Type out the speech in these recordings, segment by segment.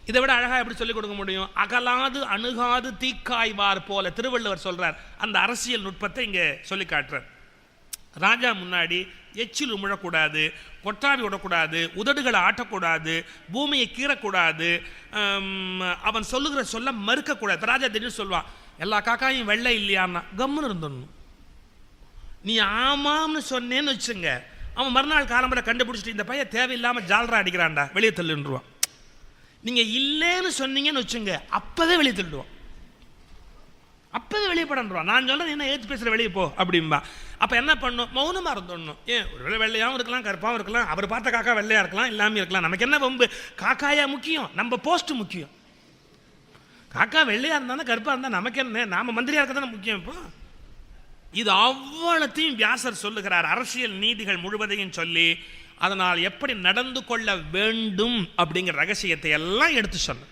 இதை விட அழகாக எப்படி சொல்லிக் கொடுக்க முடியும்? அகலாது அணுகாது தீக்காய்வார் போல திருவள்ளுவர் சொல்கிறார். அந்த அரசியல் நுட்பத்தை இங்கே சொல்லி காட்டுறார். ராஜா முன்னாடி எச்சில் உமிழக்கூடாது, கொட்டாவி விடக்கூடாது, உதடுகளை ஆட்டக்கூடாது, பூமியை கீறக்கூடாது, அவன் சொல்லுகிற சொல்ல மறுக்கக்கூடாது. ராஜா திடீர்னு சொல்லுவான், எல்லா காக்காயும் வெள்ளை இல்லையான்னா கம்முன்னு இருந்துடணும். நீ ஆமாம்னு சொன்னேன்னு வச்சுங்க, அவன் மறுநாள் காலம்பரை கண்டுபிடிச்சிட்டு இந்த பையன் தேவையில்லாமல் ஜால்ரா அடிக்கிறான்டா வெளியே தள்ளுன்றுவான். நீங்கள் இல்லைன்னு சொன்னீங்கன்னு வச்சுங்க, அப்போவே வெளியே தள்ளுவான், அப்போவே வெளியே படன்றான். நான் சொல்கிறேன் என்ன ஏற்று பேசுகிற வெளியே போ அப்படின்பா. அப்போ என்ன பண்ணணும்? மௌனமாக இருந்துடணும். ஏன் ஒரு வெள்ளையாகவும் இருக்கலாம், கருப்பாகவும் இருக்கலாம், அவர் பார்த்த காக்கா வெள்ளையாக இருக்கலாம், இல்லாமல் இருக்கலாம். நமக்கு என்ன வம்பு? காக்காயா முக்கியம், நம்ம போஸ்ட்டு முக்கியம். காக்கா வெள்ளையாக இருந்தால் கருப்பாக இருந்தால் நமக்கு என்ன? நாம் மந்திரியாக இருக்க தானே முக்கியம். இப்போ இது அவ்வளத்தையும் வியாசர் சொல்லுகிறார், அரசியல் நீதிகள் முழுவதையும் சொல்லி அதனால் எப்படி நடந்து கொள்ள வேண்டும் அப்படிங்கிற ரகசியத்தை எல்லாம் எடுத்து சொன்ன.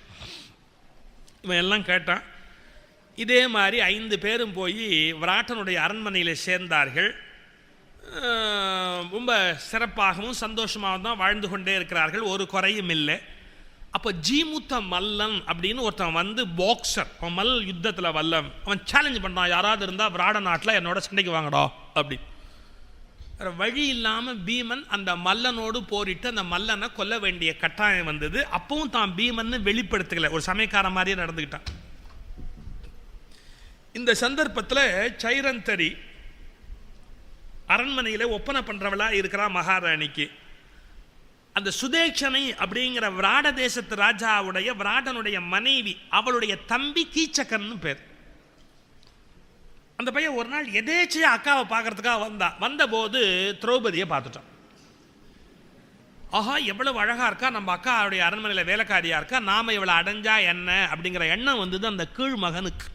இவன் எல்லாம் கேட்டான். இதே மாதிரி 5 பேரும் போய் விராட்டனுடைய அரண்மனையில் சேர்ந்தார்கள். ரொம்ப சிறப்பாகவும் சந்தோஷமாகவும் தான் வாழ்ந்து கொண்டே இருக்கிறார்கள், ஒரு குறையும் இல்லை. அப்போ ஜீமுத்த மல்லன் அப்படின்னு ஒருத்தன் வந்து பாக்ஸர், அவன் மல் யுத்தத்தில் வல்லன், அவன் சேலஞ்ச் பண்ணான், யாராவது இருந்தால் விராட நாட்டில் என்னோட சண்டைக்கு வாங்கடா அப்படி. வழி இல்லாமல் பீமன் அந்த மல்லனோடு போரிட்டு அந்த மல்லனை கொல்ல வேண்டிய கட்டாயம் வந்தது. அப்பவும் தான் பீமன் வெளிப்படுத்தலை, ஒரு சமயக்கார மாதிரியே நடந்துக்கிட்டான். இந்த சந்தர்ப்பத்தில் சைரந்தரி அரண்மனையில் ஒப்பனை பண்ணுறவளா இருக்கிறா மகாராணிக்கு. அந்த சுதேட்சனை அப்படிங்கிற விராட தேசத்து ராஜாவுடைய விராடனுடைய மனைவி, அவளுடைய தம்பி கீச்சகன்னு பேர். அந்த பையன் ஒரு நாள் எதேச்சையா அக்காவை பார்க்கறதுக்காக வந்தபோது திரௌபதியை பார்த்துட்டான். ஆஹா எவ்வளவு அழகா இருக்கா, நம்ம அக்காவுடைய அரண்மனையில் வேலைக்காரியா இருக்கா, நாம இவளை அடைஞ்சா என்ன அப்படிங்கிற எண்ணம் வந்தது அந்த கீழ் மகனுக்கு.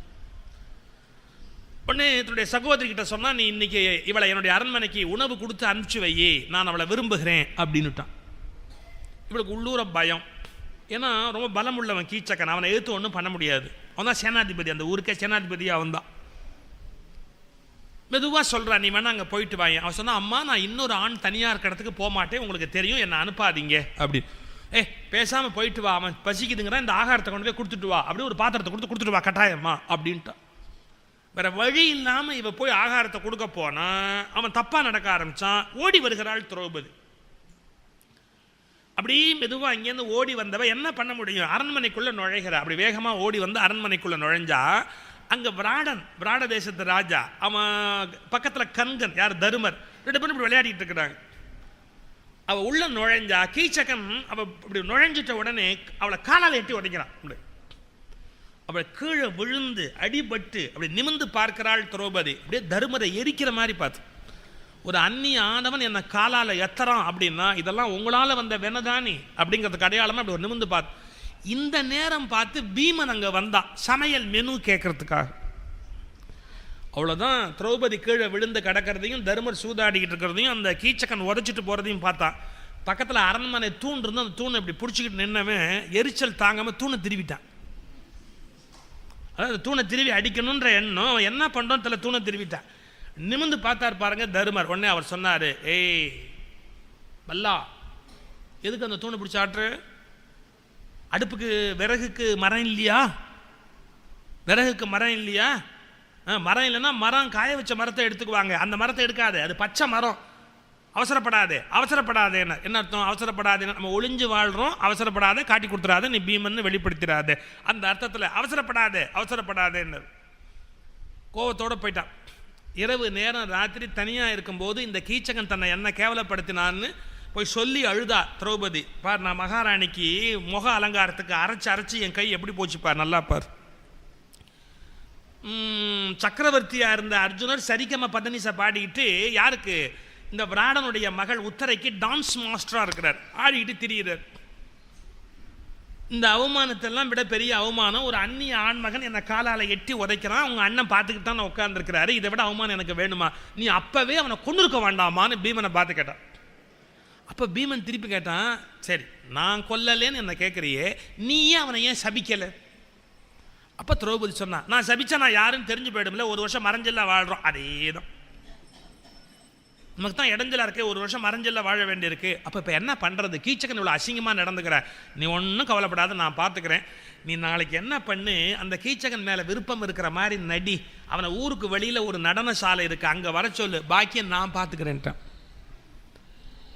உடனே தன்னுடைய சகோதரி கிட்ட சொன்னா, நீ இன்னைக்கு இவளை என்னுடைய அரண்மனைக்கு உணவு கொடுத்து அனுப்பிச்சு வையே, நான் அவளை விரும்புகிறேன் அப்படின்னுட்டான். இவளுக்கு உள்ளூர பயம், ஏன்னா ரொம்ப பலம் உள்ளவன் கீச்சக்கன், அவனை எதிர்த்து ஒன்றும் பண்ண முடியாது. அவன் தான் சேனாதிபதி, அந்த ஊருக்கே சேனாதிபதி அவன் தான். மெதுவாக சொல்கிறான், நீ வேணா அங்கே போயிட்டு வாங்க. அவன் சொன்னான், அம்மா நான் இன்னொரு ஆண் தனியாக இருக்கிற இடத்துக்கு போக மாட்டேன், உங்களுக்கு தெரியும், என்னை அனுப்பாதீங்க அப்படின்னு. பேசாமல் போயிட்டு வா, அவன் பசிக்குதுங்கிறான், இந்த ஆகாரத்தை கொண்டு போய் கொடுத்துட்டு வா, அப்படி ஒரு பாத்திரத்தை கொடுத்துட்டு வா கட்டாயம்மா அப்படின்ட்டான். வேற வழி இல்லாமல் இவ போய் ஆகாரத்தை கொடுக்க போனா அவன் தப்பாக நடக்க ஆரம்பித்தான். ஓடி வருகிறாள் திரௌபதி. அப்படி மெதுவாக இங்கேருந்து ஓடி வந்தவ என்ன பண்ண முடியும், அரண்மனைக்குள்ளே நுழைகிற. அப்படி வேகமாக ஓடி வந்து அரண்மனைக்குள்ளே நுழைஞ்சா அங்கே விராட தேசத்து ராஜா, அவன் பக்கத்தில் கங்கன், யார் தருமர், 2 பேரும் இப்படி விளையாடிட்டு இருக்கிறாங்க. அவள் உள்ள நுழைஞ்சா கீச்சகன் அவள் இப்படி நுழைஞ்சிட்ட உடனே அவளை காலால் எட்டி உடைக்கிறான். அப்படி அவள் கீழே விழுந்து அடிபட்டு அப்படி நிமிந்து பார்க்கிறாள் திரௌபதி. அப்படியே தருமரை எரிக்கிற மாதிரி பார்த்து, ஒரு அந்நிய ஆனவன் என்னை காலால் எத்தறான் அப்படின்னா இதெல்லாம் உங்களால் வந்த வெனதானி அப்படிங்கிறதுக்கு அடையாளமாக அப்படி ஒரு நிமிந்து பார்த்து. இந்த நேரம் பார்த்து பீமன் அங்கே வந்தான் சமையல் மெனு கேட்கறதுக்காக. அவ்வளோதான், திரௌபதி கீழே விழுந்து கிடக்கிறதையும் தருமர் சூதாடிக்கிட்டு இருக்கிறதையும் அந்த கீச்சக்கன் உதச்சிட்டு போகிறதையும் பார்த்தான். பக்கத்தில் அரண்மனை தூண் இருந்து அந்த தூணை இப்படி பிடிச்சிக்கிட்டு நின்னவன் எரிச்சல் தாங்காமல் தூணை திருவிட்டான். அதாவது தூணை திருவி அடிக்கணுன்ற எண்ணம், அவன் என்ன பண்ணுறோம் தெரியல, தூணை திருவிட்டான். நிமிந்து பார்த்தார் பாருங்க தருமர். உடனே அவர் சொன்னார், ஏய் மல்லா, எதுக்கு அந்த தூணை பிடிச்சி ஆட்டுற? அடுப்புக்கு விறகுக்கு மரம் இல்லையா? விறகுக்கு மரம் இல்லையா? மரம் இல்லைன்னா மரம் காய வச்ச மரத்தை எடுத்துக்குவாங்க, அந்த மரத்தை எடுக்காது, அது பச்சை மரம். அவசரப்படாதே என்ன அர்த்தம்? அவசரப்படாதே, நம்ம ஒளிஞ்சு வாழ்கிறோம், அவசரப்படாத, காட்டி கொடுத்துடாத, நீ பீமன்னு வெளிப்படுத்திடாத, அந்த அர்த்தத்தில் அவசரப்படாதேன்னு கோவத்தோடு போயிட்டான். இரவு நேரம் ராத்திரி தனியாக இருக்கும்போது இந்த கீச்சகன் தன்னை என்ன கேவலப்படுத்தினான்னு போய் சொல்லி அழுதா திரௌபதி. பார், நான் மகாராணிக்கு முக அலங்காரத்துக்கு அரைச்சி என் கை எப்படி போச்சுப்பார், நல்லா பார். சக்கரவர்த்தியாக இருந்த அர்ஜுனர் சரிகம பதனிசை பாடிக்கிட்டு யாருக்கு, இந்த விராடனுடைய மகள் உத்தரைக்கு டான்ஸ் மாஸ்டராக இருக்கிறார், ஆடிக்கிட்டு திரியிறார். இந்த அவமானத்தெல்லாம் விட பெரிய அவமானம், ஒரு அந்நிய ஆண்மகன் என்னை காலால் எட்டி உதைக்கிறான், அவங்க அண்ணன் பார்த்துக்கிட்டு தான் உட்காந்துருக்கிறாரு, இதை விட அவமானம் எனக்கு வேணுமா? நீ அப்பவே அவனை கொண்டு இருக்க வேண்டாமான்னு பீமனை பார்த்து கேட்டான். அப்போ பீமன் திருப்பி கேட்டான், சரி நான் கொல்லலேன்னு என்ன கேட்குறியே, நீயே அவனை ஏன் சபிக்கலை? அப்போ திரௌபதி சொன்னான், நான் சபிச்சா நான் யாருன்னு தெரிஞ்சு போயிடும்ல, 1 வருஷம் மறைஞ்செல்லாம் வாழ்கிறோம், அதே தான். நமக்கு தான் இடைஞ்சலாக இருக்கு, ஒரு வருஷம் மறைஞ்சலில் வாழ வேண்டியிருக்கு. அப்போ இப்போ என்ன பண்ணுறது? கீச்சகன் இவ்வளோ அசிங்கமாக நடந்துக்கிற, நீ ஒன்றும் கவலைப்படாத, நான் பார்த்துக்கிறேன். நீ நாளைக்கு என்ன பண்ணு, அந்த கீச்சகன் மேலே விருப்பம் இருக்கிற மாதிரி நடி, அவனை ஊருக்கு வெளியில் ஒரு நடன சாலை இருக்குது அங்கே வர சொல்லு, பாக்கியம் நான் பார்த்துக்கிறேன்ட்டான்.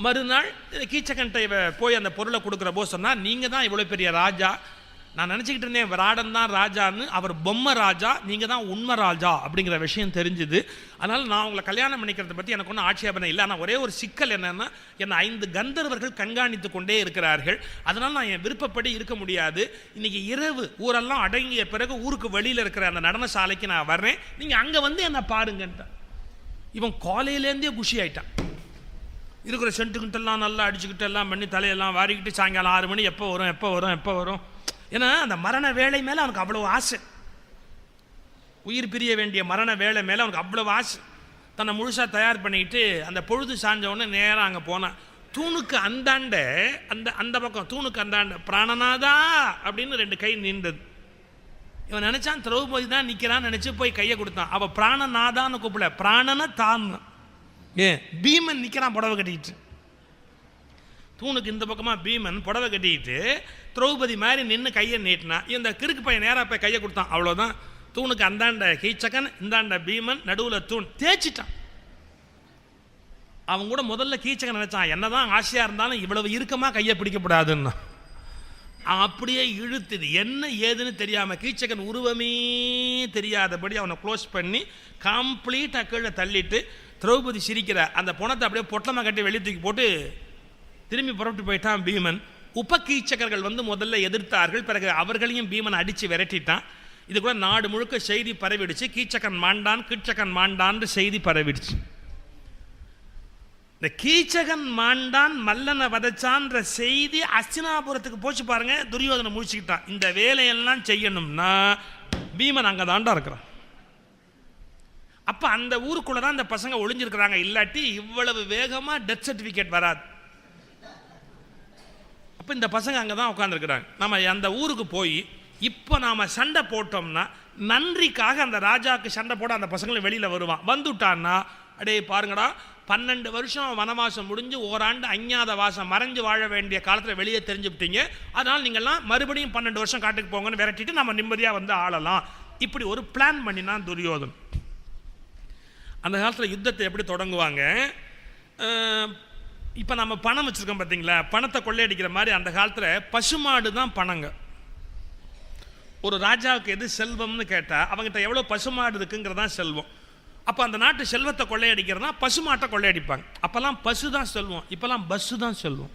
மறுநாள் கீச்சகன்ட்ட போய் அந்த பொருளை கொடுக்குற போது சொன்னால், நீங்கள் தான் இவ்வளோ பெரிய ராஜா, நான் நினச்சிக்கிட்டு இருந்தேன் விராடன் தான் ராஜான்னு, அவர் பொம்மை ராஜா, நீங்கள் தான் உண்மை ராஜா அப்படிங்கிற விஷயம் தெரிஞ்சுது. அதனால் நான் உங்களை கல்யாணம் பண்ணிக்கிறத பற்றி எனக்கு ஒன்றும் ஆட்சேபனை இல்லை. ஆனால் ஒரே ஒரு சிக்கல் என்னென்னா, என்னை 5 கந்தர்வர்கள் கண்காணித்து கொண்டே இருக்கிறார்கள். அதனால் நான் என் விருப்பப்படி இருக்க முடியாது. இன்றைக்கி இரவு ஊரெல்லாம் அடங்கிய பிறகு ஊருக்கு வெளியில் இருக்கிற அந்த நடன சாலைக்கு நான் வர்றேன், நீங்கள் அங்கே வந்து என்னை பாருங்கன்ட்டான். இவன் காலையிலேருந்தே குஷி ஆயிட்டான். இருக்கிற சென்ட்டுக்கிட்டெல்லாம் நல்லா அடிச்சுக்கிட்டு எல்லாம் பண்ணி தலையெல்லாம் வாரிக்கிட்டு சாயங்காலம் 6 மணி எப்போ வரும் எப்போ வரும் எப்போ வரும். ஏன்னா அந்த மரண வேலை மேலே அவனுக்கு அவ்வளோ ஆசை, உயிர் பிரிய வேண்டிய மரண வேலை மேலே அவனுக்கு அவ்வளோ ஆசை. தன்னை முழுசாக தயார் பண்ணிக்கிட்டு அந்த பொழுது சாஞ்சவொடனே நேராக அங்கே போனான். தூணுக்கு அந்தாண்ட அந்த பக்கம் தூணுக்கு அந்தாண்ட பிராணநாதா அப்படின்னு 2 கை நீண்டது. இவன் நினச்சான் திரௌபதி தான் நிற்கிறான்னு நினச்சி போய் கையை கொடுத்தான். அவள் பிராணநாதான்னு கூப்பிடல, பிராணனை தான். ஏன் பீமன் நிற்கிறான் புடவை கட்டிக்கிட்டு. தூணுக்கு இந்த பக்கமாக பீமன் புடவை கட்டிக்கிட்டு திரௌபதி மாதிரி நின்று கையை நீட்டினா, இந்த கிறுக்கு பையன் நேராக போய் கையை கொடுத்தான். அவ்வளோதான். தூணுக்கு அந்தாண்ட கீச்சகன், இந்தாண்ட பீமன், நடுவில் தூண் தேய்ச்சிட்டான். அவன் கூட முதல்ல கீச்சகன் நினச்சான், என்னதான் ஆசையாக இருந்தாலும் இவ்வளவு இறுக்கமாக கையை பிடிக்கப்படாதுன்னா. அப்படியே இழுத்துது, என்ன ஏதுன்னு தெரியாமல் கீச்சகன் உருவமே தெரியாதபடி அவனை க்ளோஸ் பண்ணி கம்ப்ளீட்டாக கீழே தள்ளிட்டு, திரௌபதி சிரிக்கிற அந்த பணத்தை அப்படியே பொட்டமாக கட்டி வெளியே தூக்கி போட்டு திரும்பி புறப்பட்டு போயிட்டான் பீமன். உபகீச்சகர்கள் வந்து முதல்ல எதிர்த்தார்கள், பிறகு அவர்களையும் பீமன் அடித்து விரட்டிட்டான். இது கூட நாடு முழுக்க செய்தி பரவிடுச்சு, கீச்சகன் மாண்டான் கீச்சகன் மாண்டான்னு செய்தி பரவிடுச்சு. இந்த கீச்சகன் மாண்டான் மல்லனை வதச்சான்ற செய்தி அஸ்தினாபுரத்துக்கு போச்சு பாருங்க. துரியோதனை முடிச்சுக்கிட்டான். இந்த வேலையெல்லாம் செய்யணும்னா பீமன் அங்கே தாண்டா இருக்கிறான். அப்போ அந்த ஊருக்குள்ளே தான் இந்த பசங்க ஒளிஞ்சிருக்கிறாங்க, இல்லாட்டி இவ்வளவு வேகமாக டெத் சர்டிஃபிகேட் வராது. அப்போ இந்த பசங்க அங்கே தான் உட்காந்துருக்குறாங்க. நம்ம அந்த ஊருக்கு போய் இப்போ நாம் சண்டை போட்டோம்னா நன்றிக்காக அந்த ராஜாவுக்கு சண்டை போட அந்த பசங்களும் வெளியில் வருவான். வந்துட்டான்னா அடே பாருங்கடா, 12 வருஷம் வனவாசம் முடிஞ்சு ஓராண்டு அஞ்ஞாத வாசம் மறைஞ்சு வாழ வேண்டிய காலத்தில் வெளியே தெரிஞ்சுவிட்டீங்க, அதனால் நீங்கள்லாம் மறுபடியும் 12 வருஷம் காட்டுக்கு போங்கன்னு விரட்டிட்டு நம்ம நிம்மதியாக வந்து ஆளலாம். இப்படி ஒரு பிளான் பண்ணினான் துரியோதன். அந்த காலத்தில் யுத்தத்தை எப்படி தொடங்குவாங்க, இப்போ நம்ம பணம் வச்சுருக்கோம் பார்த்தீங்களா, பணத்தை கொள்ளையடிக்கிற மாதிரி அந்த காலத்தில் பசுமாடு தான் பணங்க. ஒரு ராஜாவுக்கு எது செல்வம்னு கேட்டால் அவங்ககிட்ட எவ்வளோ பசுமாடு இருக்குங்கிறதான் செல்வம். அப்போ அந்த நாட்டு செல்வத்தை கொள்ளையடிக்கிறதுனா பசுமாட்டை கொள்ளையடிப்பாங்க. அப்போல்லாம் பசு தான் செல்வம், இப்போல்லாம் பஸ்ஸு தான் செல்வம்.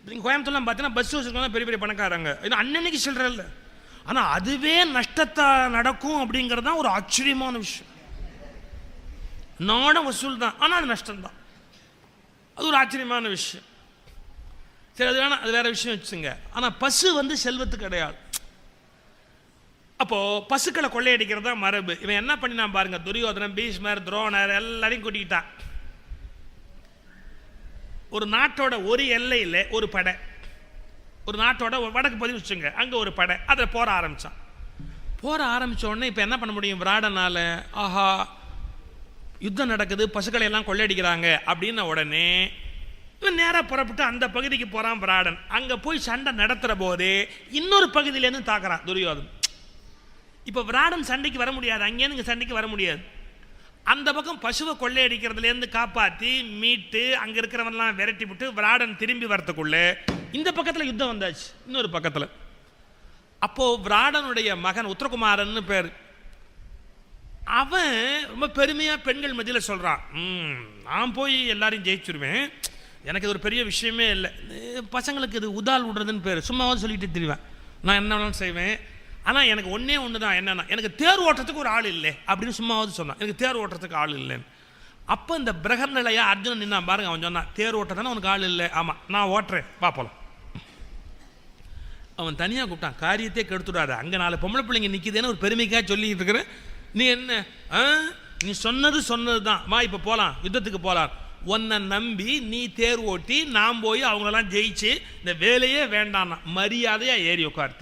நீங்கள் கோயம்புத்தூர்லாம் பார்த்தீங்கன்னா பஸ் வச்சுருக்கோம் பெரிய பெரிய பணக்காரங்க, இது அன்னன்னைக்கு சில்லற இல்லை. ஆனால் அதுவே நஷ்டத்தை நடக்கும் அப்படிங்கிறது தான் ஒரு ஆச்சரியமான விஷயம். நாட வசூல் தான், ஆனால் அது நஷ்டம்தான். அது ஒரு ஆச்சரியமான விஷயம். சரி, அது வேணாம், அது வேற விஷயம் வச்சுங்க. ஆனால் பசு வந்து செல்வத்துக்கு கிடையாது. அப்போது பசுக்களை கொள்ளையடிக்கிறது தான் மரபு. இவன் என்ன பண்ணினா பாருங்க, துரியோதனன், பீஷ்மர், துரோணர் எல்லாரையும் கூட்டிக்கிட்டான். ஒரு நாட்டோட ஒரு எல்லையில் ஒரு படை, ஒரு நாட்டோட வடக்கு பதிவு வச்சுங்க, அங்கே ஒரு படை, அதில் போற ஆரம்பித்தான். போற ஆரம்பித்த உடனே இப்போ என்ன பண்ண முடியும் விராடனால? ஆஹா, யுத்தம் நடக்குது, பசுக்களை எல்லாம் கொள்ளையடிக்கிறாங்க அப்படின்ன உடனே இவன் நேராக புறப்பட்டு அந்த பகுதிக்கு போகிறான் விராடன். அங்கே போய் சண்டை நடத்துகிற போதே இன்னொரு பகுதியிலேருந்து தாக்குறான் துரியோதன். இப்போ விராடன் சண்டைக்கு வர முடியாது, அங்கேருந்து இங்கே சண்டைக்கு வர முடியாது. அந்த பக்கம் பசுவை கொள்ளையடிக்கிறதுலேருந்து காப்பாற்றி மீட்டு அங்கே இருக்கிறவன்லாம் விரட்டி விட்டு விராடன் திரும்பி வரத்துக்குள்ளே இந்த பக்கத்தில் யுத்தம் வந்தாச்சு, இன்னொரு பக்கத்தில். அப்போது விராடனுடைய மகன் உத்தரகுமாரன்னு பேர், அவன் ரொம்ப பெருமையாக பெண்கள் மத்தியில் சொல்கிறான், நான் போய் எல்லாரையும் ஜெயிச்சுருவேன், எனக்கு இது ஒரு பெரிய விஷயமே இல்லை, பசங்களுக்கு இது உதால் விடுறதுன்னு பேர், சும்மாவது சொல்லிட்டு தெரிவேன், நான் என்ன வேணாலும் செய்வேன், ஆனால் எனக்கு ஒன்று தான் என்னென்னா எனக்கு தேர் ஓட்டுறதுக்கு ஒரு ஆள் இல்லை அப்படின்னு சும்மாவது சொன்னான். எனக்கு தேர் ஓட்டுறதுக்கு ஆள் இல்லைன்னு. அப்போ இந்த பிரகர்நிலையா அர்ஜுனன் நின்னா பாருங்க, அவன் சொன்னான் தேர் ஓட்டுறதானே உனக்கு ஆள் இல்லை, ஆமாம் நான் ஓட்டுறேன் பார்ப்போம். அவன் தனியாக கூப்பிட்டான், காரியத்தையே கெடுத்துடாத, அங்கே 4 பொம்பளை பிள்ளைங்க நிற்கிதுன்னு ஒரு பெருமைக்காக சொல்லிக்கிட்டு இருக்கிறேன், நீ என்ன நீ சொன்னது தான், வா இப்போ போகலாம், யுத்தத்துக்கு போகலாம். உன்னை நம்பி நீ தேர் ஓட்டி நான் போய் அவங்களெல்லாம் ஜெயிச்சு இந்த வேலையே வேண்டான்னா மரியாதையாக ஏறி உட்கார்,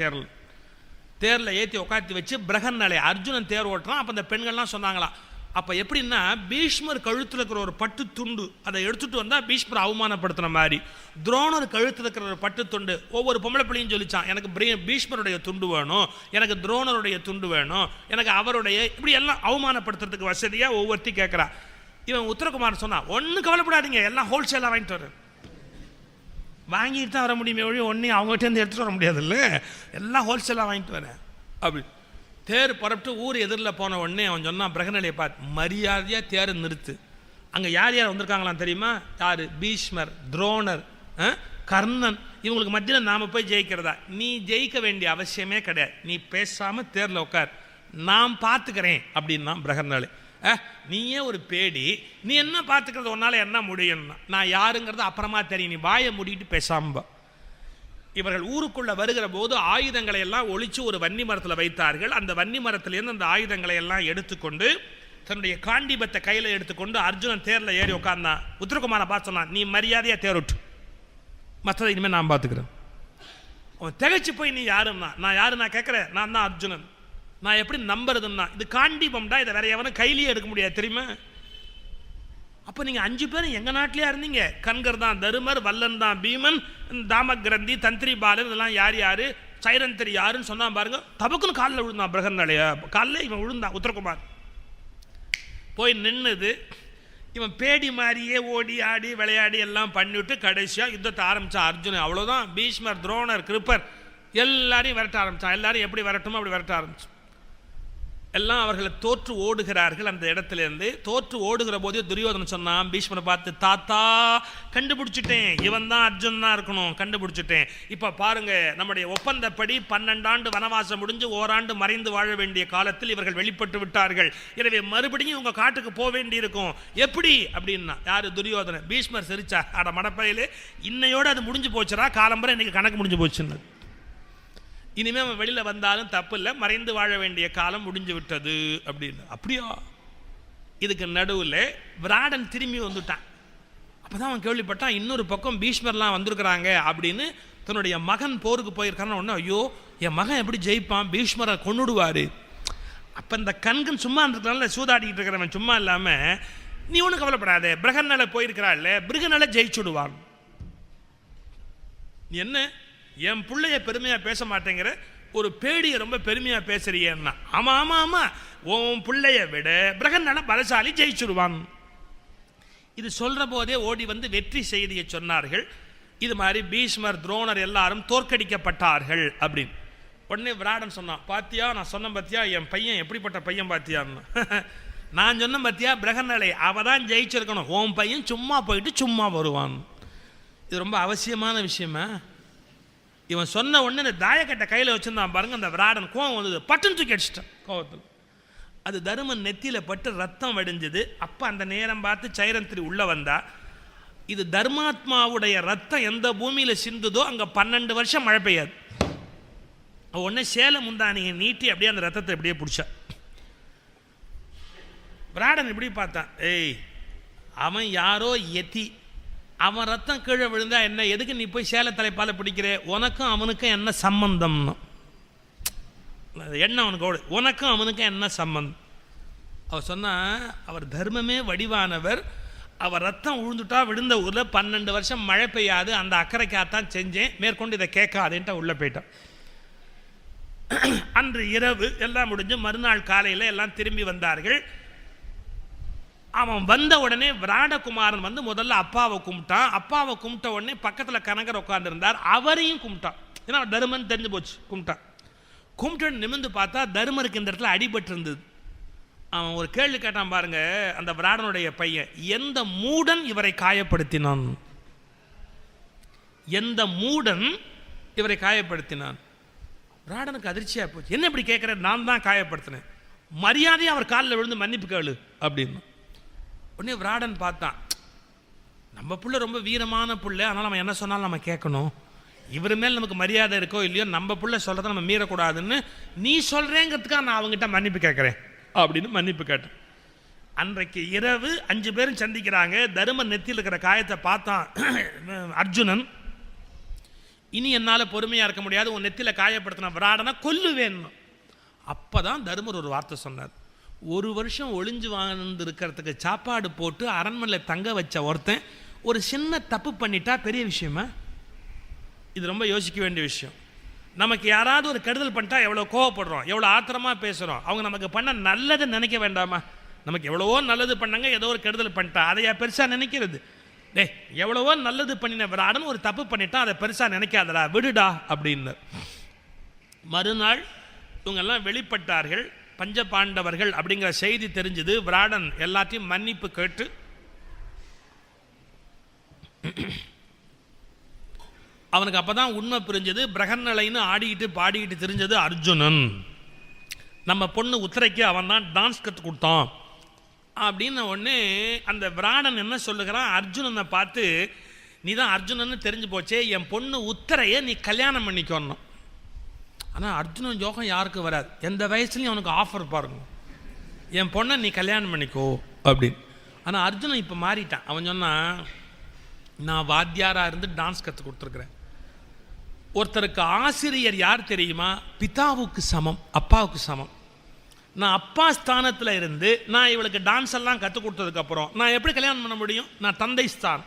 தேரில் ஏற்றி உட்காந்து வச்சு பிரகர்நிலை அர்ஜுனன் தேர் ஓட்டுறான். அப்போ இந்த பெண்கள்லாம் சொன்னாங்களாம், அப்போ எப்படின்னா பீஷ்மர் கழுத்தில் இருக்கிற ஒரு பட்டு துண்டு அதை எடுத்துகிட்டு வந்தால் பீஷ்மர் அவமானப்படுத்தின மாதிரி, துரோணர் கழுத்தில் இருக்கிற ஒரு பட்டு துண்டு ஒவ்வொரு பொம்பளை பிள்ளையும் சொல்லிச்சான், எனக்கு பீஷ்மருடைய துண்டு வேணும், எனக்கு துரோணருடைய துண்டு வேணும், எனக்கு அவருடைய, இப்படி எல்லாம் அவமானப்படுத்துறதுக்கு வசதியாக ஒவ்வொருத்தையும் கேட்குறா. இவன் உத்தரகுமார் சொன்னான், ஒன்றும் கவலைப்படாதீங்க, எல்லாம் ஹோல்சேலாக வாங்கிட்டு வரேன். வாங்கிட்டு தான் வர முடியுமே ஒழிய ஒன்றையும் அவங்ககிட்ட எடுத்துகிட்டு வர முடியாதுல்ல, எல்லாம் ஹோல்சேலாக வாங்கிட்டு வரேன் அப்படி. தேர் புறப்பட்டு ஊர் எதிரில் போன உடனே அவன் சொன்னான் பிரகநிலையை பார்த்து, மரியாதையாக தேரை நிறுத்து. அங்கே யார் யார் வந்திருக்காங்களாம் தெரியுமா? யார்? பீஷ்மர், துரோணர், கர்ணன். இவங்களுக்கு மத்தியில் நாம் போய் ஜெயிக்கிறதா? நீ ஜெயிக்க வேண்டிய அவசியமே கிடையாது, நீ பேசாமல் தேரில் உட்கார், நான் பார்த்துக்கிறேன் அப்படின்னா பிரகநிலை. நீயே ஒரு பேடி, நீ என்ன பார்த்துக்கிறது, உன்னால் என்ன முடியும்னா? நான் யாருங்கிறது அப்புறமா தெரியும், நீ வாயை மூடிட்டு பேசாம. இவர்கள் ஊருக்குள்ள வருகிற போது ஆயுதங்களை எல்லாம் ஒழிச்சு ஒரு வன்னி மரத்தில் வைத்தார்கள். அந்த வன்னி மரத்திலிருந்து அந்த ஆயுதங்களை எல்லாம் எடுத்துக்கொண்டு தன்னுடைய காண்டிபத்தை கையில் எடுத்துக்கொண்டு அர்ஜுனன் தேரில் ஏறி உட்கார்ந்தான். உத்தரகுமாரை பார்த்து சொன்னான், நீ மரியாதையாக தேரோட்டு, மற்றதை இனிமேல் நான் பார்த்துக்கிறேன். அவன் திகைச்சு போய், நீ யாருன்னா? நான் யாரு நான் கேட்குறேன், நான் தான் அர்ஜுனன், நான் எப்படி நம்புறதுன்னா? இது காண்டிபம்டா, இதை வேற எவனும் கையிலேயே எடுக்க முடியாது தெரியுமா? அப்போ நீங்கள் 5 பேரும் எங்கள் நாட்டிலே இருந்தீங்க. கண்கர் தான் தருமர், வல்லன் தான் பீமன், தாமகிரந்தி, தந்திரி பாலன், இதெல்லாம் யார் யார், சைரந்தரி யாருன்னு சொன்னான் பாருங்க. தபக்குன்னு காலில் விழுந்தான் பிரகன்லையா, காலில் இவன் விழுந்தான். உத்தரகுமார் போய் நின்னுது. இவன் பேடி மாதிரியே ஓடி ஆடி விளையாடி எல்லாம் பண்ணிவிட்டு கடைசியாக யுத்தத்தை ஆரம்பித்தான் அர்ஜுனன். அவ்வளோதான். பீஷ்மர், துரோணர், கிருப்பர் எல்லாரையும் விரட்ட ஆரம்பித்தான். எல்லாரும் எப்படி விரட்டுமோ அப்படி விரட்ட ஆரம்பிச்சு. எல்லாம் அவர்களை தோற்று ஓடுகிறார்கள். அந்த இடத்துலேருந்து தோற்று ஓடுகிற போதே துரியோதனன் சொன்னான் பீஷ்மரை பார்த்து, தாத்தா கண்டுபிடிச்சிட்டேன், இவன் தான் அர்ஜுன் தான் இருக்கணும், கண்டுபிடிச்சிட்டேன். இப்போ பாருங்க, நம்முடைய ஒப்பந்தப்படி 12 ஆண்டு வனவாசம் முடிஞ்சு ஓராண்டு மறைந்து வாழ வேண்டிய காலத்தில் இவர்கள் வெளிப்பட்டு விட்டார்கள். எனவே மறுபடியும் உங்க காட்டுக்கு போக வேண்டி இருக்கும். எப்படி அப்படின்னா? யாரு? துரியோதனன். பீஷ்மர் சிரிச்சா, அட மடப்பையிலே, இன்னையோடு அது முடிஞ்சு போச்சுரா, காலம்பரை இன்னைக்கு கணக்கு முடிஞ்சு போச்சுன்னு. இனிமேல் அவன் வெளியில் வந்தாலும் தப்பு இல்லை, மறைந்து வாழ வேண்டிய காலம் முடிஞ்சு விட்டது அப்படின்னு. அப்படியா? இதுக்கு நடுவில் விராடன் திரும்பி வந்துட்டான். அப்போ தான் அவன் கேள்விப்பட்டான், இன்னொரு பக்கம் பீஷ்மர்லாம் வந்திருக்கிறாங்க அப்படின்னு. தன்னுடைய மகன் போருக்கு போயிருக்கான்னு ஒன்று, ஐயோ என் மகன் எப்படி ஜெயிப்பான், பீஷ்மரை கொன்னுடுவார். அப்போ இந்த கண்கன் சும்மா இருந்துருக்கனால சூதாடிக்கிட்டு இருக்கிறவன் சும்மா இல்லாமல், நீ ஒன்றும் கவலைப்படாத, பிரகன்னால போயிருக்கிறாள், பிருகனால ஜெயிச்சுடுவான். என்ன என் பிள்ளைய பெருமையாக பேச மாட்டேங்கிற, ஒரு பேடியை ரொம்ப பெருமையாக பேசுறியன்னா? ஆமாம் ஆமாம் ஆமாம், உன் பிள்ளைய விட பிரகன்னால பலசாலி ஜெயிச்சுடுவான். இது சொல்கிற போதே ஓடி வந்து வெற்றி செய்தியை சொன்னார்கள். இது மாதிரி பீஷ்மர், துரோணர் எல்லாரும் தோற்கடிக்கப்பட்டார்கள் அப்படின்னு. உடனே விராடன் சொன்னான், பாத்தியா நான் சொன்ன பாத்தியா, என் பையன் எப்படிப்பட்ட பையன் பாத்தியான்னு. நான் சொன்ன பாத்தியா பிரகன்னாலை, அவ தான் ஜெயிச்சிருக்கணும், உன் பையன் சும்மா போயிட்டு சும்மா வருவான். இது ரொம்ப அவசியமான விஷயமா? இவன் சொன்ன உடனே இந்த தாயக்கட்டை கையில் வச்சுருந்தான் பாருங்க. அந்த விராடன் கோவம் வந்தது, பட்டுன்னு தூக்கி அடிச்சிட்டான் கோவத்தில். அது தருமன் நெத்தியில் பட்டு ரத்தம் வடிஞ்சது. அப்போ அந்த நேரம் பார்த்து சைரந்திரி உள்ளே வந்தா. இது தர்மாத்மாவுடைய ரத்தம் எந்த பூமியில் சிந்துதோ அங்கே 12 வருஷம் மழை பெய்யாது. உடனே சேலம் முந்தானியை நீட்டி அப்படியே அந்த ரத்தத்தை அப்படியே பிடிச்சா. விராடன் இப்படி பார்த்தான், ஏய் அவன் யாரோ எத்தி, அவன் ரத்தம் கீழே விழுந்தா என்ன, எதுக்கு நீ போய் சேல தலைப்பால பிடிக்கிற, உனக்கும் அவனுக்கும் என்ன சம்பந்தம்னு என்ன அவனுக்கு, உனக்கும் அவனுக்கும் என்ன சம்பந்தம்? அவர் சொன்னா, அவர் தர்மமே வடிவானவர், அவர் ரத்தம் விழுந்துட்டா விழுந்த ஊரில் 12 வருஷம் மழை பெய்யாது, அந்த அக்கறைக்காகத்தான் செஞ்சேன், மேற்கொண்டு இதை கேட்காதேன்ட்டு உள்ளே போயிட்டான். அன்று இரவு எல்லாம் முடிஞ்சு மறுநாள் காலையில் எல்லாம் திரும்பி வந்தார்கள். அவன் வந்த உடனே விராடகுமாரன் வந்து முதல்ல அப்பாவை கும்பிட்டான். அப்பாவை கும்பிட்ட உடனே பக்கத்தில் கனகர் உட்கார்ந்துருந்தார், அவரையும் கும்பிட்டான். ஏன்னா தருமன் தெரிஞ்சு போச்சு, கும்பிட்டான். கும்பிட்டு நிமிர்ந்து பார்த்தா தருமருக்கு இந்த இடத்துல அடிபட்டு இருந்தது. அவன் ஒரு கேள்வி கேட்டான் பாருங்க, அந்த விராடனுடைய பையன், எந்த மூடன் இவரை காயப்படுத்தினான், எந்த மூடன் இவரை காயப்படுத்தினான்? விராடனுக்கு அதிர்ச்சியாக போச்சு. என்ன இப்படி கேட்குற? நான் தான் காயப்படுத்தினேன், மரியாதையை அவர் காலில் விழுந்து மன்னிப்பு கேளு அப்படின்னு. உடனே விராடன் பார்த்தான், நம்ம புள்ள ரொம்ப வீரமான புள்ள, அதனால் நம்ம என்ன சொன்னாலும் நம்ம கேட்கணும், இவர் மேல் நமக்கு மரியாதை இருக்கோ இல்லையோ, நம்ம புள்ள சொல்கிறத நம்ம மீறக்கூடாதுன்னு நீ சொல்கிறேங்கிறதுக்காக நான் அவங்ககிட்ட மன்னிப்பு கேட்குறேன் அப்படின்னு மன்னிப்பு கேட்டேன். அன்றைக்கு இரவு 5 பேரும் சந்திக்கிறாங்க. தருமன் நெத்தியில் இருக்கிற காயத்தை பார்த்தான் அர்ஜுனன். இனி என்னால் பொறுமையாக இருக்க முடியாது, உன் நெத்தியில் காயப்படுத்தின விராடனை கொல்லுவேன். அப்போ தான் தருமர் ஒரு வார்த்தை சொன்னார், 1 வருஷம் ஒளிஞ்சு வாழ்ந்து இருக்கிறதுக்கு சாப்பாடு போட்டு அரண்மனையில் தங்க வச்ச ஒருத்தன் ஒரு சின்ன தப்பு பண்ணிட்டா பெரிய விஷயமா? இது ரொம்ப யோசிக்க வேண்டிய விஷயம். நமக்கு யாராவது ஒரு கெடுதல் பண்ணிட்டா எவ்வளோ கோவப்படுறோம், எவ்வளோ ஆத்திரமாக பேசுகிறோம். அவங்க நமக்கு பண்ண நல்லதை நினைக்க வேண்டாமா? நமக்கு எவ்வளவோ நல்லது பண்ணாங்க, ஏதோ ஒரு கெடுதல் பண்ணிட்டா அதையா பெருசாக நினைக்கிறது? டே, எவ்வளவோ நல்லது பண்ணின விராடன் ஒரு தப்பு பண்ணிட்டா அதை பெருசாக நினைக்காதடா, விடுடா அப்படின்னு. மறுநாள் இவங்கெல்லாம் வெளிப்பட்டார்கள், பஞ்ச பாண்டவர்கள் அப்படிங்கிற செய்தி தெரிஞ்சது. விராடன் எல்லாத்தையும் மன்னிப்பு கேட்டு அவனுக்கு அப்பதான் உண்மை புரிஞ்சது. பிரகன்னலைன்னு ஆடிக்கிட்டு பாடிக்கிட்டு தெரிஞ்சது அர்ஜுனன். நம்ம பொண்ணு உத்தரைக்கு அவன் தான் டான்ஸ் கற்றுக் கொடுத்தான் அப்படின்னு ஒன்று. அந்த விராடன் என்ன சொல்லுகிறான், அர்ஜுனனை பார்த்து, நீ தான் அர்ஜுனன்னு தெரிஞ்சு போச்சே, என் பொண்ணு உத்தரையை நீ கல்யாணம் பண்ணிக்கணும். ஆனால் அர்ஜுனன் யோகம் யாருக்கு வராது. எந்த வயசுலையும் அவனுக்கு ஆஃபர் பாருங்க, என் பொண்ணை நீ கல்யாணம் பண்ணிக்கோ அப்படின்னு. ஆனால் அர்ஜுனன் இப்போ மாறிட்டான். அவன் சொன்னான், நான் வாத்தியாராக இருந்து டான்ஸ் கற்றுக் கொடுத்துருக்குறேன். ஒருத்தருக்கு ஆசிரியர் யார் தெரியுமா? பிதாவுக்கு சமம், அப்பாவுக்கு சமம். நான் அப்பா ஸ்தானத்தில் இருந்து நான் இவளுக்கு டான்ஸ் எல்லாம் கற்றுக் கொடுத்ததுக்கப்புறம் நான் எப்படி கல்யாணம் பண்ண முடியும்? நான் தந்தை ஸ்தான்.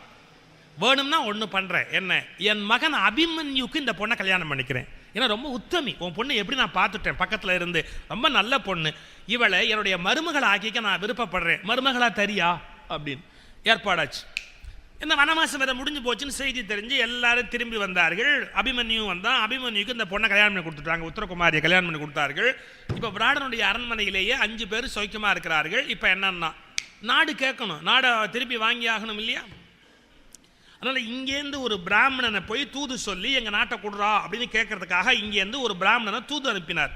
வேணும்னா ஒன்று பண்ணுறேன், என்ன, என் மகன் அபிமன்யுக்கு இந்த பொண்ணை கல்யாணம் பண்ணிக்கிறேன். ஏன்னா ரொம்ப உத்தமி, உன் பொண்ணு எப்படி நான் பார்த்துட்டேன் பக்கத்தில் இருந்து, ரொம்ப நல்ல பொண்ணு, இவளை என்னுடைய மருமகளை ஆக்கிக்க நான் விருப்பப்படுறேன், மருமகளா தரியா அப்படின்னு ஏற்பாடாச்சு. இந்த வனவாசம் வேற முடிஞ்சு போச்சுன்னு செய்தி தெரிஞ்சு எல்லாரும் திரும்பி வந்தார்கள். அபிமன்யு வந்தான். அபிமன்யுக்கு இந்த பொண்ணை கல்யாணம் பண்ணி கொடுத்துட்டாங்க, உத்தரகுமாரியை கல்யாணம் பண்ணி கொடுத்தார்கள். இப்போ விராடனுடைய அரண்மனையிலேயே 5 பேர் சௌக்கியமாக இருக்கிறார்கள். இப்போ என்னன்னா, நாடு கேட்கணும், நாடை திருப்பி வாங்கி ஆகணும் இல்லையா? அதனால் இங்கேருந்து ஒரு பிராமணனை போய் தூது சொல்லி எங்கள் நாட்டை கொடுறா அப்படின்னு கேட்கறதுக்காக இங்கேருந்து ஒரு பிராமணனை தூது அனுப்பினார்.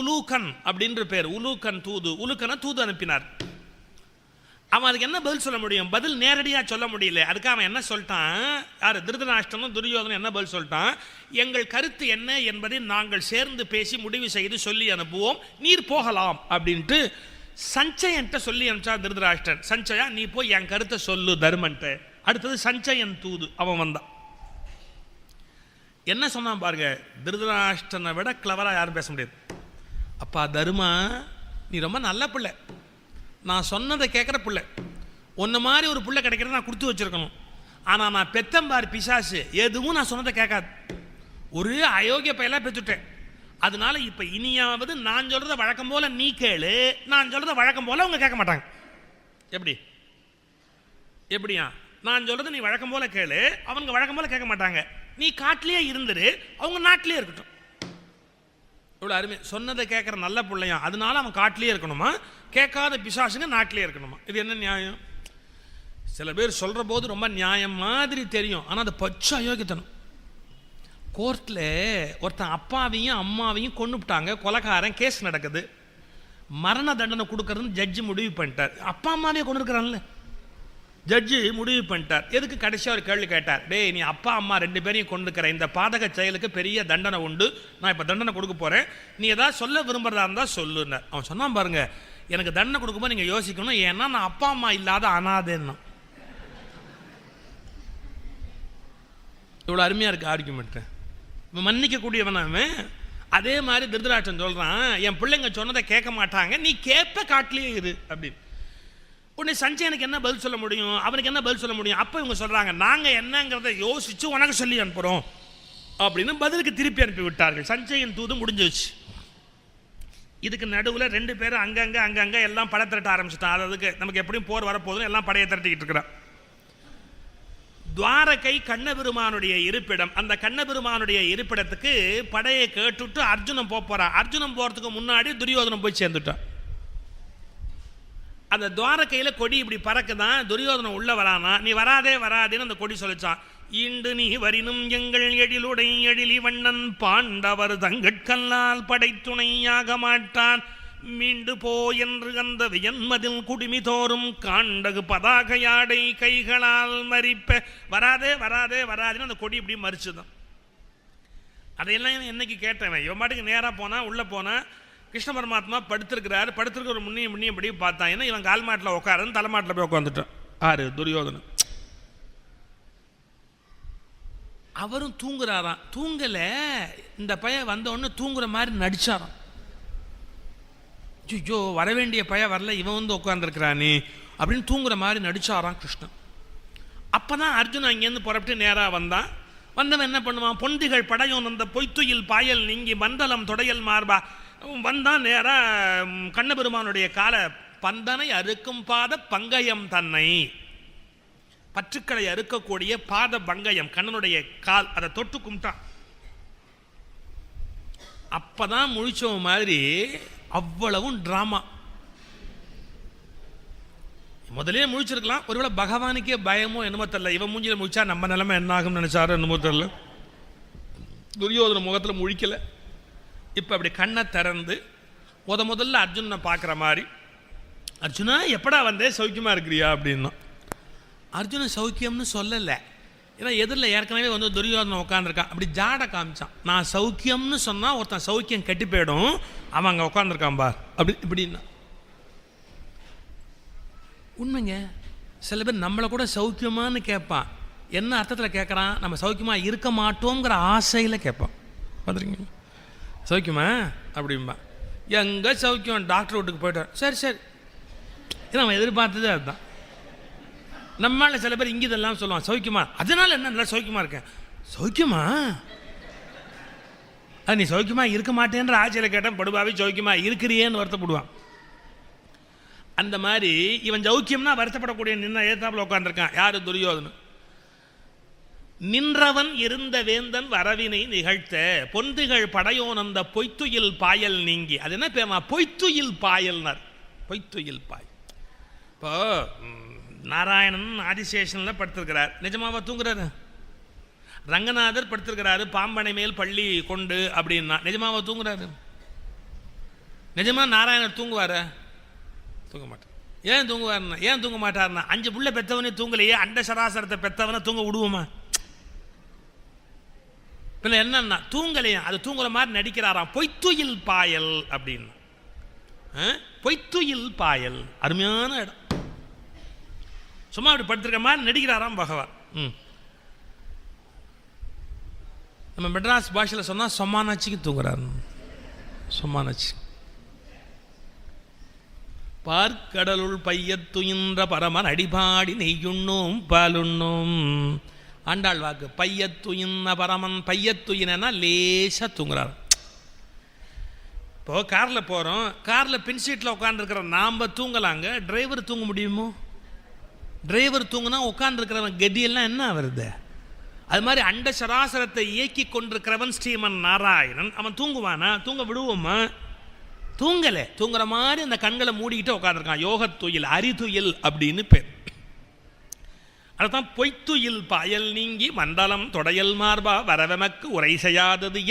உலூக்கன் அப்படின்ற பேர், உலூக்கன் தூது, உலுக்கனை தூது அனுப்பினார். அவன் அதுக்கு என்ன பதில் சொல்ல முடியும்? பதில் நேரடியாக சொல்ல முடியல. அதுக்கு அவன் என்ன சொல்லிட்டான், யார், திருதராஷ்டிரனும் துரியோதனும் என்ன பதில் சொல்லிட்டான், எங்கள் கருத்து என்ன என்பதை நாங்கள் சேர்ந்து பேசி முடிவு செய்து சொல்லி அனுப்புவோம், நீர் போகலாம் அப்படின்ட்டு சஞ்சயன்ட்ட சொல்லி அனுப்பிச்சா திருதராஷ்டிரன். சஞ்சயா, நீ போய் என் கருத்தை சொல்லு தர்மன்ட்ட. அடுத்தது சஞ்சயன் தூது, அவன் வந்தான். என்ன சொன்னான் பாருங்க, திருதராஷ்டிரனை விட கிளவராக யாரும் பேச முடியாது. அப்பா தர்மா, நீ ரொம்ப நல்ல பிள்ளை, நான் சொன்னதை கேட்குற பிள்ளை, உன்ன மாதிரி ஒரு பிள்ளை கிடைக்கிறத நான் கொடுத்து வச்சுருக்கணும். ஆனால் நான் பெத்தம்பார் பிசாசு, எதுவும் நான் சொன்னதை கேட்காது, ஒரு அயோக்கிய பையெல்லாம் பெற்றுட்டேன். அதனால இப்போ இனியாவது நான் சொல்கிறத வழக்கம் போல் நீ கேளு, நான் சொல்கிறத வழக்கம் போல் அவங்க கேட்க மாட்டாங்க. எப்படி எப்படியா? நான் சொல்கிறத நீ வழக்கம் போல் கேளு, அவங்க வழக்கம் போல் கேட்க மாட்டாங்க. நீ காட்டிலேயே இருந்துரு, அவங்க நாட்டிலே இருக்கட்டும். இவ்வளோ அருமை. சொன்னதை கேட்குற நல்ல பிள்ளையா, அதனால அவன் காட்டிலேயே இருக்கணுமா, கேட்காத பிசாசுங்க நாட்டிலே இருக்கணுமா? இது என்ன நியாயம்? சில பேர் சொல்கிற போது ரொம்ப நியாயம் மாதிரி தெரியும், ஆனால் அது பச்சை அயோக்கியத்தனம். கோர்ட்டில் ஒருத்தன் அப்பாவையும் அம்மாவையும் கொண்டுவிட்டாங்க, கொலைக்காரன், கேஸ் நடக்குது, மரண தண்டனை கொடுக்கறதுன்னு ஜட்ஜி முடிவு பண்ணிட்டார். அப்பா அம்மாவே கொண்டு இருக்கிறான்ல, ஜட்ஜி முடிவு பண்ணிட்டார். எதுக்கு? கடைசியாக ஒரு கேள்வி கேட்டார், டேய், நீ அப்பா அம்மா 2 பேரையும் கொண்டுக்கிற இந்த பாதக செயலுக்கு பெரிய தண்டனை உண்டு, நான் இப்போ தண்டனை கொடுக்க போகிறேன், நீ ஏதாவது சொல்ல விரும்புகிறதா இருந்தால் சொல்லுன்னார். அவன் சொன்னான் பாருங்க, எனக்கு தண்டனை கொடுக்கும்போது நீங்கள் யோசிக்கணும், ஏன்னா நான் அப்பா அம்மா இல்லாத அனாதேன்னா. இவ்வளோ அருமையாக இருக்குது ஆர்கியூமெண்ட்டு. மன்னிக்கக்கூடியவன் அவன். அதே மாதிரி திருதராஷ்டிரன் சொல்கிறான், என் பிள்ளைங்க சொன்னதை கேட்க மாட்டாங்க, நீ கேட்ப காட்டிலேயே இரு அப்படின்னு. உடனே சஞ்சயனுக்கு என்ன பதில் சொல்ல முடியும், அவனுக்கு என்ன பதில் சொல்ல முடியும்? அப்போ இவங்க சொல்கிறாங்க, நாங்கள் என்னங்கிறத யோசித்து உனக்கு சொல்லி அனுப்புகிறோம் அப்படின்னு பதிலுக்கு திருப்பி அனுப்பி விட்டார்கள். சஞ்சயன் தூது முடிஞ்சிச்சு. இதுக்கு நடுவில் 2 பேரும் அங்கங்கே எல்லாம் படை திரட்ட ஆரம்பிச்சிட்டான். அதுக்கு நமக்கு எப்படியும் போர் வரப்போதுன்னு எல்லாம் படையை திரட்டிக்கிட்டு இருக்கிறான். துவாரகை கண்ணபெருமானுடைய இருப்பிடம். அந்த கண்ணபெருமானுடைய இருப்பிடத்துக்கு படையை கேட்டுட்டு அர்ஜுனன் போகிறான். அர்ஜுனன் போகிறதுக்கு முன்னாடி துரியோதனன் போய் சேர்ந்துட்டான். அந்த துவாரகையில் கொடி இப்படி பறக்குதான். துரியோதனன் உள்ள வரானா, நீ வராதே வராதேன்னு அந்த கொடி சொல்லிச்சான். இண்டு நீ வரினும் எங்கள் எழிலுடை எழிலி வண்ணன் பாண்டவர் தங்கட்கல்லால் படைத்துணையாக மாட்டான், மீண்டு போ என்று அந்த வியன்மதில் குடிமி தோறும் காண்டகு பதாகையாடை கைகளால் மறிப்ப. வராதே வராதே வராதுன்னு அந்த கொடி இப்படி மறிச்சுதான். அதையெல்லாம் என்னைக்கு கேட்டவன், இவன் பாட்டுக்கு நேராக போனால் உள்ளே போனால் கிருஷ்ண பரமாத்மா படுத்திருக்கிறார். படுத்திருக்கிற முன்னையும் இப்படி பார்த்தான். ஏன்னா இவன் கால் மாட்டில் உட்காருன்னு தலைமாட்டில் போய் உட்காந்துட்டான். ஆறு துரியோதனன். அவரும் தூங்குறாராம். தூங்கலை, இந்த பையன் வந்தோடனே தூங்குற மாதிரி நடிச்சாராம். ஐயோ வர வேண்டிய பய வரல, இவன் வந்து உட்காந்துருக்கிறானே அப்படின்னு தூங்குற மாதிரி நடிச்சாராம் கிருஷ்ணன். அப்போ தான் அர்ஜுன் அங்கேருந்து புறப்பட்டு நேராக வந்தவன் என்ன பண்ணுவான், பொந்திகள் படையோன் அந்த பொய்த்துயில் பாயல் நீங்கி மண்டலம் தொடையல் மார்பா வந்தான் நேராக கண்ணபெருமானுடைய கால பந்தனை அறுக்கும் பாத பங்கயம் தன்னை, பற்றுக்களை அறுக்கக்கூடிய பாத பங்கயம் கண்ணனுடைய கால், அதை தொட்டு கும்பிட்டான். அப்பதான் முழிச்சவ மாதிரி அவ்வளவும் டிராமா. முதலே முழிச்சிருக்கலாம், ஒருவேளை பகவானுக்கே பயமோ என்னமோ தெரியல, இவன் மூஞ்சில முழிச்சா நம்ம நிலைமை என்ன ஆகும் நினைச்சாரோ என்னமோ தெரியல. துரியோதன முகத்தில் முழிக்கல. இப்போ அப்படி கண்ணை திறந்து முதல்ல அர்ஜுனனை பார்க்குற மாதிரி, அர்ஜுனா எப்படா வந்தே சௌக்கியமா இருக்கிறியா அப்படின்னா. அர்ஜுனன் சௌக்கியம்னு சொல்லலை, ஏன்னா எதிரில் ஏற்கனவே வந்து துரியோதனன் உட்காந்துருக்கான். அப்படி ஜாட காமிச்சான், நான் சௌக்கியம்னு சொன்னால் ஒருத்தன் சௌக்கியம் கட்டி போயிடும், அவன் அங்கே உட்காந்துருக்கான் பார் அப்படி இப்படின்னா. உண்மைங்க, சில பேர் நம்மளை கூட சௌக்கியமானு கேட்பான். என்ன அர்த்தத்தில் கேட்குறான், நம்ம சௌக்கியமாக இருக்க மாட்டோங்கிற ஆசையில் கேட்பான். பார்த்துருக்கீங்க, சௌக்கியமா அப்படின்பா. எங்கே சௌக்கியம், டாக்டர் வீட்டுக்கு போய்ட்டான், சரி சரி, ஏன்னா அவன் எதிர்பார்த்ததே அதுதான். நம்மளால சில பேர் இங்கே இதெல்லாம் சொல்லுவான், சௌக்கியமா, அதனால என்ன நல்லா சௌக்கியமாக இருக்கேன். சௌக்கியமா அது நீ சௌக்கியமா இருக்க மாட்டேன்ற ஆச்சரியம் கேட்டால் படுபாவே சௌக்கியமா இருக்கிறியேன்னு வருத்தப்படுவான். அந்த மாதிரி இவன் சௌக்கியம்னா வருத்தப்படக்கூடிய நின்ன ஏத்தாப்புல உட்காந்துருக்கான். யாரு, துரியோதனன். நின்றவன் இருந்த வேந்தன் வரவினை நிகழ்த்த பொந்துகள் படையோன் அந்த பொய்த்துயில் பாயல் நீங்கி. அது என்ன பேர், பொய்த்துயில் பாயல்னார். பொய்த்துயில் பாய். இப்போ நாராயணன் ஆதிசேஷனில் படுத்திருக்கிறார், நிஜமாவா தூங்குறாரு? ரங்கநாதர் படுத்திருக்கிறாரு பாம்பனை மேல் பள்ளி கொண்டு அப்படின்னா, நிஜமாவா தூங்குறாரு? நிஜமா நாராயணர் தூங்குவார? தூங்க மாட்டார். ஏன் தூங்குவார்னா, ஏன் தூங்க மாட்டார்னா, 5 புள்ள பெற்றவனே தூங்கலையே, அண்ட சராசரத்தை பெற்றவனை தூங்க விடுவோமா? பின்ன என்னன்னா தூங்கலையா, அது தூங்குற மாதிரி நடிக்கிறாராம். பொய்த்துயில் பாயல் அப்படின்னா, பொய்த்துயில் பாயல் அருமையான இடம். சும்மா அப்படி படுத்திருக்க மாதிரி நடிக்கிறாராம் பகவான். நம்ம மெட்ராஸ் பாஷையில் சொன்னால் சொம்மானாச்சிக்கு தூங்குறாரு. சொம்மானாச்சி. பார்க்கடலுள் பையத்துயின்ற பரமன் அடிபாடி நெய்யுண்ணோம் பாலுண்ணோம். ஆண்டாள் வாக்கு, பையத்துயின்ன பரமன். பையத்துயினா லேசாக தூங்குறாரு. இப்போ காரில் போகிறோம், காரில் பின் சீட்டில் உட்காந்துருக்கிற நாம் தூங்கலாங்க, டிரைவர் தூங்க முடியுமோ? டிரைவர் தூங்குனா உட்காந்துருக்கிறவன் கதியெல்லாம் என்ன வருது? அது மாதிரி அண்ட சராசரத்தை இயக்கி கொண்டிருக்கிறவன் ஸ்ரீமன் நாராயணன், அவன் தூங்குவானா? தூங்க விடுவோமா? தூங்கலை. தூங்குற மாதிரி அந்த கண்களை மூடிக்கிட்டு உட்காந்துருக்கான். யோகத்துயில், அரிதுயில் அப்படின்னு பேர். அதுதான் பொய்த்துயில் பாயல் நீங்கி மண்டலம் தொடையல் மார்பா வரவமக்கு உரை செய்யாதது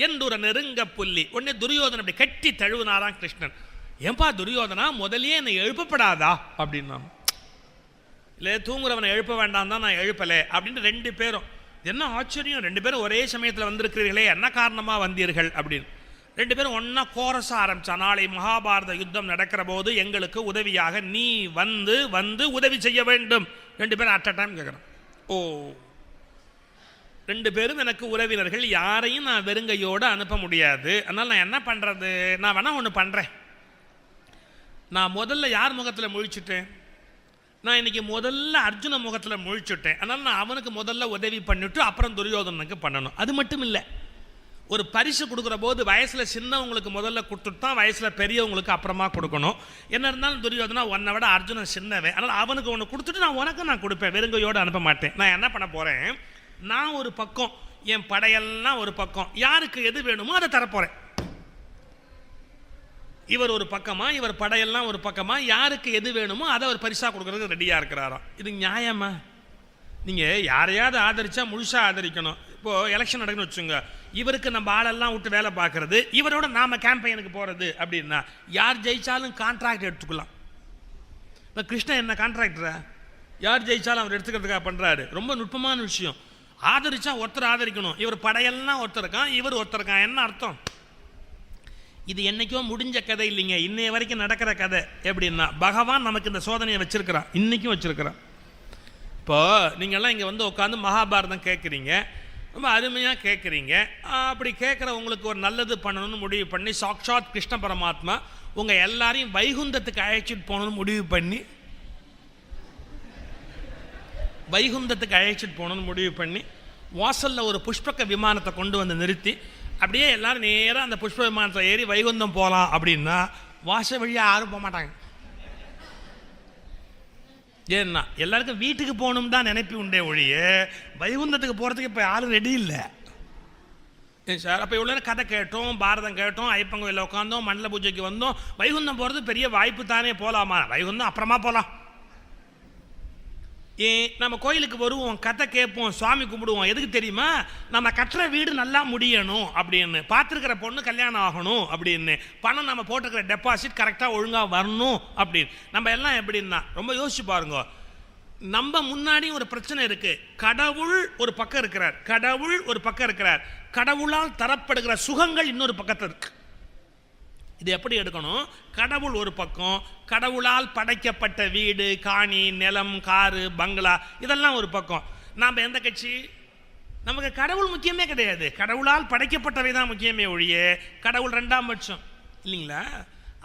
என்றுர நெருங்க புள்ளி. உடனே துரியோதனன் அப்படி கட்டி தழுவினாராம் கிருஷ்ணன். ஏன்பா துரியோதனா, முதலே என்னை எழுப்பப்படாதா அப்படின்னா. இல்லை, தூங்குறவனை எழுப்ப வேண்டாம் தான் நான் எழுப்பலை அப்படின்னு 2 பேரும். என்ன ஆச்சரியம், 2 பேரும் ஒரே சமயத்தில் வந்திருக்கிறீர்களே, என்ன காரணமாக வந்தீர்கள் அப்படின்னு 2 பேரும் ஒன்றா கோரச ஆரம்பிச்சா. நாளை மகாபாரத யுத்தம் நடக்கிற போது எங்களுக்கு உதவியாக நீ வந்து வந்து உதவி செய்ய வேண்டும். 2 பேரும் அட் அ டைம் கேட்குறான். ஓ, 2 பேரும் எனக்கு உறவினர்கள், யாரையும் நான் வெறுங்கையோடு அனுப்ப முடியாது. அதனால் நான் என்ன பண்ணுறது, நான் வேணா ஒன்று பண்ணுறேன். நான் முதல்ல யார் முகத்தில் முழிச்சுட்டேன், நான் இன்னைக்கு முதல்ல அர்ஜுன முகத்தில் முழிச்சுட்டேன். அதனால் நான் அவனுக்கு முதல்ல உதவி பண்ணிவிட்டு அப்புறம் துரியோதனனுக்கு பண்ணணும். அது மட்டும் இல்லை, ஒரு பரிசு கொடுக்குற போது வயசில் சின்னவங்களுக்கு முதல்ல கொடுத்துட்டு தான் வயசில் பெரியவங்களுக்கு அப்புறமா கொடுக்கணும். என்ன இருந்தாலும் துரியோதனா உன்னை விட அர்ஜுனன் சின்னவன், அதனால் அவனுக்கு ஒன்று கொடுத்துட்டு நான் கொடுப்பேன், வெறுங்கையோடு அனுப்ப மாட்டேன். நான் என்ன பண்ண போகிறேன், நான் ஒரு பக்கம், என் படையெல்லாம் ஒரு பக்கம், யாருக்கு எது வேணுமோ அதை தரப்போகிறேன். இவர் ஒரு பக்கமா, இவர் படையெல்லாம் ஒரு பக்கமா, யாருக்கு எது வேணுமோ அதை ஒரு பரிசாக கொடுக்குறதுக்கு ரெடியாக இருக்கிறாராம். இது நியாயமா? நீங்கள் யாரையாவது ஆதரிச்சா முழுசாக ஆதரிக்கணும். இப்போது எலெக்ஷன் நடக்குன்னு வச்சுங்க, இவருக்கு நம்ம ஆளெல்லாம் விட்டு வேலை பார்க்குறது, இவரோட நாம் கேம்பெயினுக்கு போகிறது அப்படின்னா யார் ஜெயிச்சாலும் கான்ட்ராக்ட் எடுத்துக்கலாம். இப்போ கிருஷ்ணன் என்ன கான்ட்ராக்டரா? யார் ஜெயிச்சாலும் அவர் எடுத்துக்கிறதுக்காக பண்ணுறாரு. ரொம்ப நுட்பமான விஷயம். ஆதரிச்சா ஒருத்தர் ஆதரிக்கணும். இவர் படையெல்லாம் ஒருத்தர் இருக்கான், இவர் ஒருத்தர் இருக்கான். என்ன அர்த்தம்? இது என்னைக்கோ முடிஞ்ச கதை இல்லைங்க, இன்னைய வரைக்கும் நடக்கிற கதை. எப்படின்னா பகவான் நமக்கு இந்த சோதனையை வச்சிருக்கிறான், இன்னைக்கும் வச்சிருக்கிறான். இப்போ நீங்கள்லாம் இங்கே வந்து உட்காந்து மகாபாரதம் கேட்குறீங்க, ரொம்ப அருமையாக கேட்குறீங்க. அப்படி கேட்குற உங்களுக்கு ஒரு நல்லது பண்ணணும்னு முடிவு பண்ணி சாக்ஷாத் கிருஷ்ண பரமாத்மா உங்கள் எல்லாரையும் வைகுந்தத்துக்கு அழைச்சிட்டு போகணும்னு முடிவு பண்ணி வாசலில் ஒரு புஷ்பக விமானத்தை கொண்டு வந்து நிறுத்தி அப்படியே எல்லாரும் நேராக அந்த புஷ்ப விமானத்தை ஏறி வைகுந்தம் போகலாம் அப்படின்னா வாசல் வழியாக யாரும் போக மாட்டாங்க. ஏன்னா எல்லாருக்கும் வீட்டுக்கு போகணும் தான் நினைப்பி உண்டே ஒழிய வைகுந்தத்துக்கு போகிறதுக்கு இப்போ யாரும் ரெடி இல்லை. ஏன் சார்? அப்போ இவ்வளோ கதை கேட்டோம், பாரதம் கேட்டோம், ஐப்பங்கோயில் உட்காந்தோம், மண்டல பூஜைக்கு வந்தோம். வைகுந்தம் போகிறது பெரிய வாய்ப்பு தானே, போகலாமா? வைகுந்தம் அப்புறமா போகலாம். ஏன் நம்ம கோயிலுக்கு வருவோம், கதை கேட்போம், சுவாமி கும்பிடுவோம். எதுக்கு தெரியுமா? நம்ம கட்டுற வீடு நல்லா முடியணும் அப்படின்னு, பார்த்துருக்கிற பொண்ணு கல்யாணம் ஆகணும் அப்படின்னு, பணம் நம்ம போட்டிருக்கிற டெபாசிட் கரெக்டாக ஒழுங்காக வரணும் அப்படின்னு. நம்ம எல்லாம் எப்படின்னா ரொம்ப யோசிச்சு பாருங்க. நம்ம முன்னாடி ஒரு பிரச்சனை இருக்கு. கடவுள் ஒரு பக்கம் இருக்கிறார், கடவுளால் தரப்படுகிற சுகங்கள் இன்னொரு பக்கத்தில் இருக்கு. இது எப்படி எடுக்கணும்? கடவுள் ஒரு பக்கம், கடவுளால் படைக்கப்பட்ட வீடு, காணி, நிலம், காரு, பங்களா, இதெல்லாம் ஒரு பக்கம். நாம் எந்த கட்சி? நமக்கு கடவுள் முக்கியமே கிடையாது, கடவுளால் படைக்கப்பட்டவை தான் முக்கியமே ஒழிய கடவுள் ரெண்டாம் பட்சம் இல்லைங்களா?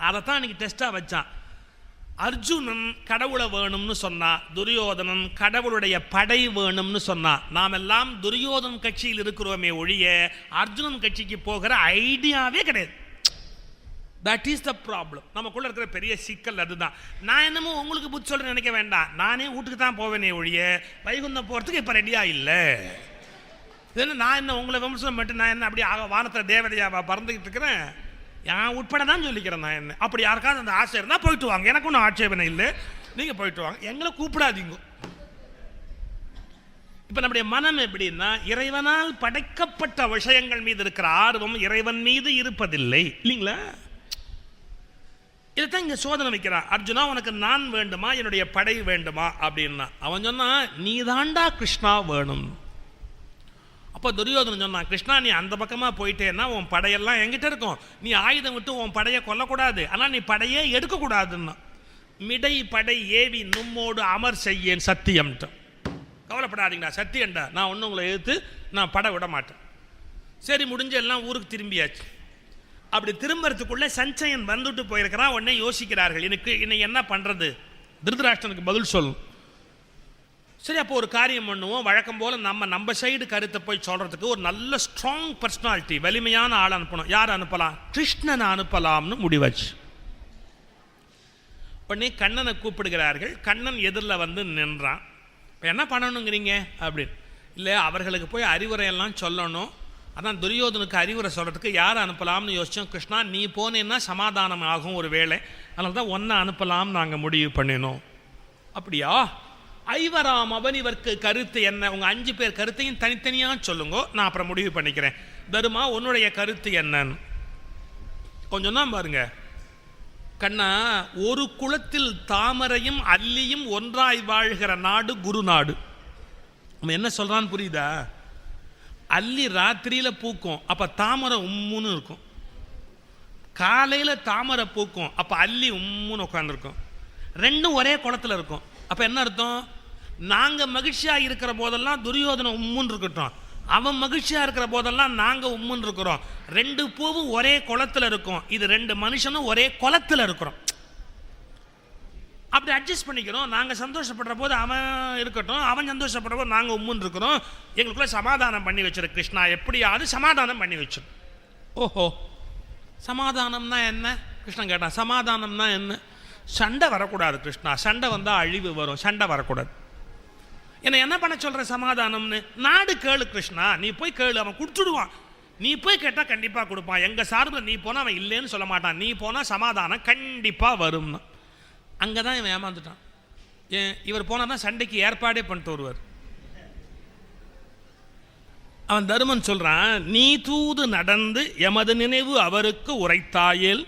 அதைத்தான் இன்னைக்கு டெஸ்ட்டாக வச்சான். அர்ஜுனன் கடவுளை வேணும்னு சொன்னா, துரியோதனன் கடவுளுடைய படை வேணும்னு சொன்னா. நாம் எல்லாம் துரியோதன் கட்சியில் இருக்கிறோமே ஒழிய அர்ஜுனன் கட்சிக்கு போகிற ஐடியாவே கிடையாது. That is the problem. நமக்குள்ள இருக்கிற பெரிய சிக்கல் அதுதான். நான் என்னமோ உங்களுக்கு புத்தி சொல்ல நினைக்க வேண்டாம், நானே வீட்டுக்கு தான் போவேனே ஒழிய வைகுந்தம் போகிறதுக்கு இப்போ ரெடியாக இல்லை. இதுன்னு நான் என்ன உங்களை விமர்சனம் பண்ணிட்டு நான் என்ன அப்படி வானத்தில் தேவதையாவா பறந்துக்கிட்டு இருக்கிறேன்? என் உட்பட தான் சொல்லிக்கிறேன். நான் என்ன அப்படி யாருக்காவது அந்த ஆசை இருந்தால் போயிட்டு வாங்க, எனக்கு ஒன்றும் ஆட்சேபனை இல்லை, நீங்கள் போயிட்டு வாங்க, எங்களை கூப்பிடாதீங்க. இப்போ நம்முடைய மனம் எப்படின்னா, இறைவனால் படைக்கப்பட்ட விஷயங்கள் மீது இருக்கிற ஆர்வம் இறைவன் மீது இருப்பதில்லை இல்லைங்களா? இதைத்தான் இங்கே சோதனை வைக்கிறான். அர்ஜுனா, உனக்கு நான் வேண்டுமா, என்னுடைய படை வேண்டுமா அப்படின்னா. அவன் சொன்னான், நீ தாண்டா கிருஷ்ணா வேணும். அப்போ துரியோதனன் சொன்னான், கிருஷ்ணா நீ அந்த பக்கமாக போயிட்டேன்னா உன் படையெல்லாம் என்கிட்ட இருக்கும், நீ ஆயுதம் விட்டு உன் படையை கொல்லக்கூடாது, ஆனால் நீ படையே எடுக்கக்கூடாதுன்னா. மிடை படை ஏவி நும்மோடு அமர் செய்யேன் சத்தியம்ட்டு. கவலைப்படாதீங்களா, சத்தியம்டா, நான் ஒன்றும் உங்களை எதிர்த்து நான் படை விட மாட்டேன். சரி, முடிஞ்ச எல்லாம் ஊருக்கு திரும்பியாச்சு. அப்படி திரும்பறதுக்குள்ளே சஞ்சயன் வந்துட்டு போயிருக்கிறான். உடனே யோசிக்கிறார்கள், இன்னைக்கு என்ன பண்ணுறது? திருதராஷ்டிரனுக்கு பதில் சொல்லும். சரி, அப்போ ஒரு காரியம் பண்ணுவோம். வழக்கம் போல் நம்ம சைடு கருத்தை போய் சொல்கிறதுக்கு ஒரு நல்ல ஸ்ட்ராங் பர்சனாலிட்டி, வலிமையான ஆள் அனுப்பணும். யார் அனுப்பலாம்? கிருஷ்ணனை அனுப்பலாம்னு முடிவாச்சு. உடனே கண்ணனை கூப்பிடுகிறார்கள். கண்ணன் எதிரில் வந்து நின்றான். இப்போ என்ன பண்ணணுங்கிறீங்க அப்படின்னு. இல்லை, அவர்களுக்கு போய் அறிவுரையெல்லாம் சொல்லணும். அதான் துரியோதனுக்கு அறிவுரை சொல்கிறதுக்கு யார் அனுப்பலாம்னு யோசித்தோம். கிருஷ்ணா, நீ போனேன்னா சமாதானம் ஆகும் ஒரு வேளை, அதனால தான் ஒன்றை அனுப்பலாம் நாங்கள் முடிவு பண்ணினோம். அப்படியா? ஐவராம் அவன் இவருக்கு கருத்து என்ன? உங்கள் 5 பேர் கருத்தையும் தனித்தனியாக சொல்லுங்க, நான் அப்புறம் முடிவு பண்ணிக்கிறேன். தருமா, உன்னுடைய கருத்து என்னன்னு கொஞ்சம் தான் பாருங்க. கண்ணா, ஒரு குளத்தில் தாமரையும் அல்லியும் ஒன்றாய் வாழ்கிற நாடு குரு நாடு. நம்ம என்ன சொல்கிறான்னு புரியுதா? அல்லி ராத்திரியில் பூக்கும், அப்போ தாமரை உம்முன்னு இருக்கும். காலையில் தாமரை பூக்கும், அப்போ அல்லி உம்முன்னு உட்காந்துருக்கும். ரெண்டும் ஒரே குளத்தில் இருக்கும். அப்போ என்ன அர்த்தம்? நாங்கள் மகிழ்ச்சியாக இருக்கிற போதெல்லாம் துரியோதனம் உம்முன்னு இருக்கட்டும், அவன் மகிழ்ச்சியாக இருக்கிற போதெல்லாம் நாங்கள் உம்முன்னு இருக்கிறோம். 2 பூவும் ஒரே குளத்தில் இருக்கும். இது 2 மனுஷனும் ஒரே குளத்தில் இருக்கிறோம். அப்படி அட்ஜஸ்ட் பண்ணிக்கிறோம். நாங்கள் சந்தோஷப்படுற போது அவன் இருக்கட்டும், அவன் சந்தோஷப்படுற போது நாங்கள் உம்முன்னு இருக்கிறோம். எங்களுக்குள்ள சமாதானம் பண்ணி வச்சிரு கிருஷ்ணா, எப்படியாவது சமாதானம் பண்ணி வச்சிரு. ஓஹோ, சமாதானம்னா என்ன? கிருஷ்ணன் கேட்டான். சமாதானம்னா என்ன? சண்டை வரக்கூடாது கிருஷ்ணா, சண்டை வந்தால் அழிவு வரும், சண்டை வரக்கூடாது. என்ன பண்ண சொல்கிற சமாதானம்னு? நாடு கேளு கிருஷ்ணா, நீ போய் கேளு, அவன் கொடுத்துடுவான். நீ போய் கேட்டால் கண்டிப்பாக கொடுப்பான். எங்கள் சார்பில் நீ போனால் அவன் இல்லைன்னு சொல்ல மாட்டான். நீ போனால் சமாதானம் கண்டிப்பாக வரும்னு. அங்கே தான் இவன் ஏமாந்துட்டான். ஏன்? இவர் போனால் தான் சண்டைக்கு ஏற்பாடே பண்ணிட்டு வருவார். அவன் தருமன் சொல்கிறான், நீ தூது நடந்து எமது நினைவு அவருக்கு உரைத்தாயேல்